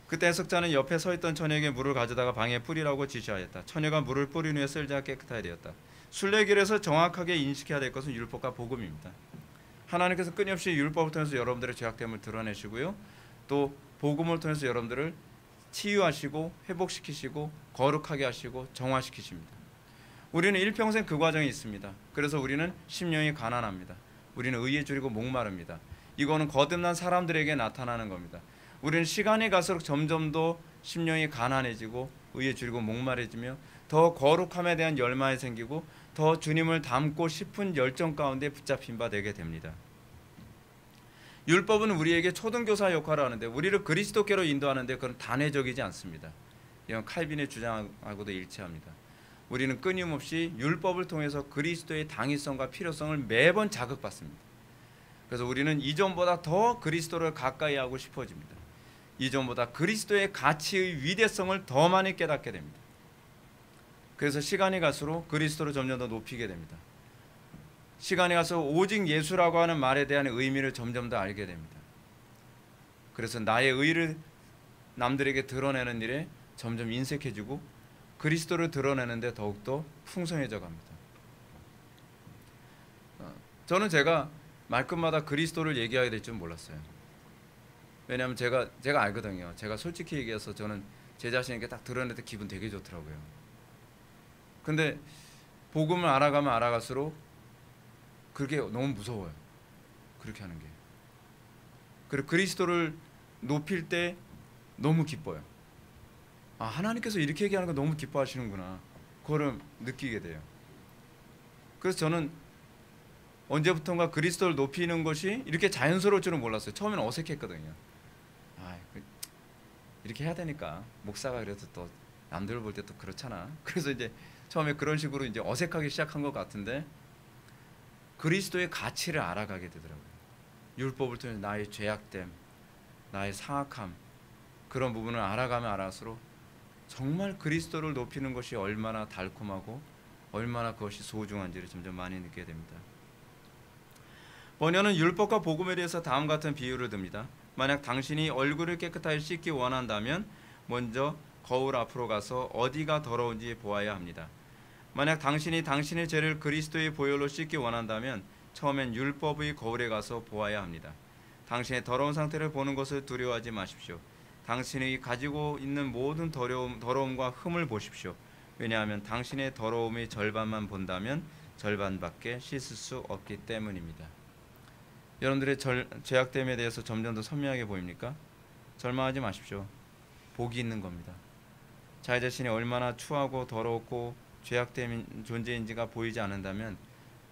그때 해석자는 옆에 서 있던 처녀에게 물을 가져다가 방에 뿌리라고 지시하였다. 처녀가 물을 뿌린 후에 쓸자 깨끗하게 되었다. 순례길에서 정확하게 인식해야 될 것은 율법과 복음입니다. 하나님께서 끊임없이 율법을 통해서 여러분들의 죄악됨을 드러내시고요. 또 복음을 통해서 여러분들을 치유하시고 회복시키시고 거룩하게 하시고 정화시키십니다. 우리는 일평생 그 과정이 있습니다. 그래서 우리는 심령이 가난합니다. 우리는 의에 줄이고 목마릅니다. 이거는 거듭난 사람들에게 나타나는 겁니다. 우리는 시간이 갈수록 점점 더 심령이 가난해지고 의에 줄이고 목마르지며 더 거룩함에 대한 열망이 생기고 더 주님을 닮고 싶은 열정 가운데 붙잡힌 바 되게 됩니다. 율법은 우리에게 초등교사 역할을 하는데 우리를 그리스도께로 인도하는데 그건 단회적이지 않습니다. 이건 칼빈의 주장하고도 일치합니다. 우리는 끊임없이 율법을 통해서 그리스도의 당위성과 필요성을 매번 자극받습니다. 그래서 우리는 이전보다 더 그리스도를 가까이 하고 싶어집니다. 이전보다 그리스도의 가치의 위대성을 더 많이 깨닫게 됩니다. 그래서 시간이 갈수록 그리스도를 점점 더 높이게 됩니다. 시간이 가서 오직 예수라고 하는 말에 대한 의미를 점점 더 알게 됩니다. 그래서 나의 의를 남들에게 드러내는 일에 점점 인색해지고 그리스도를 드러내는데 더욱더 풍성해져 갑니다. 저는 제가 말끝마다 그리스도를 얘기하게 될 줄 몰랐어요. 왜냐하면 제가 알거든요. 제가 솔직히 얘기해서 저는 제 자신에게 딱 드러낼 때 기분 되게 좋더라고요. 근데 복음을 알아가면 알아갈수록 그게 너무 무서워요. 그렇게 하는 게. 그리고 그리스도를 높일 때 너무 기뻐요. 아, 하나님께서 이렇게 얘기하는 거 너무 기뻐하시는구나. 그거를 느끼게 돼요. 그래서 저는 언제부턴가 그리스도를 높이는 것이 이렇게 자연스러울 줄은 몰랐어요. 처음에는 어색했거든요. 이렇게 해야 되니까 목사가 그래도 또 남들 볼 때 또 그렇잖아. 그래서 이제 처음에 그런 식으로 이제 어색하게 시작한 것 같은데 그리스도의 가치를 알아가게 되더라고요. 율법을 통해 나의 죄악됨, 나의 사악함 그런 부분을 알아가면 알아갈수록 정말 그리스도를 높이는 것이 얼마나 달콤하고 얼마나 그것이 소중한지를 점점 많이 느끼게 됩니다. 번연은 율법과 복음에 대해서 다음 같은 비유를 듭니다. 만약 당신이 얼굴을 깨끗하게 씻기 원한다면 먼저 거울 앞으로 가서 어디가 더러운지 보아야 합니다. 만약 당신이 당신의 죄를 그리스도의 보혈로 씻기 원한다면 처음엔 율법의 거울에 가서 보아야 합니다. 당신의 더러운 상태를 보는 것을 두려워하지 마십시오. 당신이 가지고 있는 모든 더러움과 흠을 보십시오. 왜냐하면 당신의 더러움의 절반만 본다면 절반밖에 씻을 수 없기 때문입니다. 여러분들의 죄악됨에 대해서 점점 더 선명하게 보입니까? 절망하지 마십시오. 복이 있는 겁니다. 자기 자신이 얼마나 추하고 더럽고 죄악된 존재인지가 보이지 않는다면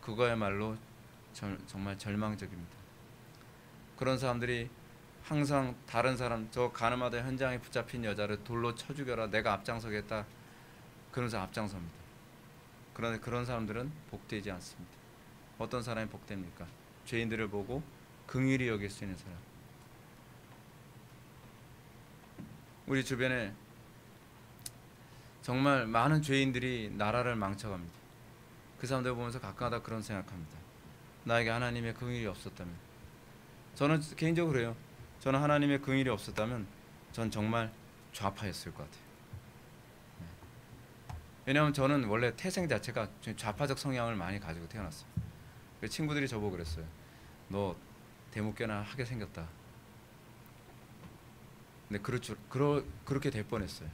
그거야말로 정말 절망적입니다. 그런 사람들이 항상 다른 사람, 저 가늠하다 현장에 붙잡힌 여자를 돌로 쳐 죽여라, 내가 앞장서겠다, 그러면서 앞장섭니다. 그런데 그런 사람들은 복되지 않습니다. 어떤 사람이 복됩니까? 죄인들을 보고 긍휼히 여길 수 있는 사람. 우리 주변에 정말 많은 죄인들이 나라를 망쳐갑니다. 그 사람들 보면서 가끔가다 그런 생각합니다. 나에게 하나님의 긍휼이 없었다면. 저는 개인적으로 그래요. 저는 하나님의 긍휼이 없었다면 전 정말 좌파였을 것 같아요. 왜냐하면 저는 원래 태생 자체가 좌파적 성향을 많이 가지고 태어났어요. 친구들이 저보고 그랬어요. 너 대목교나 하게 생겼다. 근데 그렇게 될 뻔했어요.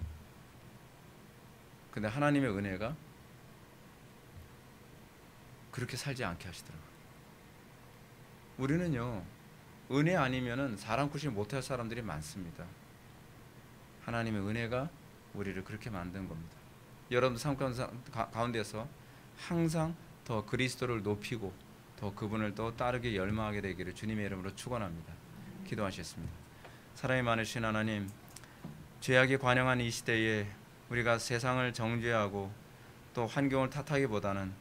근데 하나님의 은혜가 그렇게 살지 않게 하시더라고요. 우리는요, 은혜 아니면은 사람 굿이 못할 사람들이 많습니다. 하나님의 은혜가 우리를 그렇게 만든 겁니다. 여러분들 삶 가운데서 항상 더 그리스도를 높이고 더 그분을 더 따르게 열망하게 되기를 주님의 이름으로 축원합니다. 기도하시겠습니다. 사랑이 많으신 하나님, 죄악이 관영한 이 시대에 우리가 세상을 정죄하고 또 환경을 탓하기보다는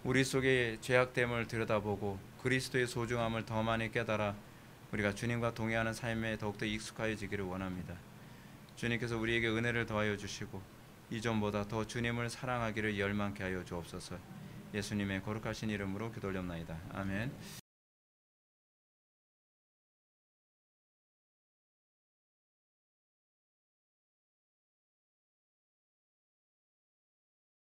우리 속의 죄악됨을 들여다보고 그리스도의 소중함을 더 많이 깨달아 우리가 주님과 동행하는 삶에 더욱더 익숙해지기를 원합니다. 주님께서 우리에게 은혜를 더하여 주시고 이전보다 더 주님을 사랑하기를 열망케 하여 주옵소서. 예수님의 거룩하신 이름으로 기도 올렸나이다. 아멘.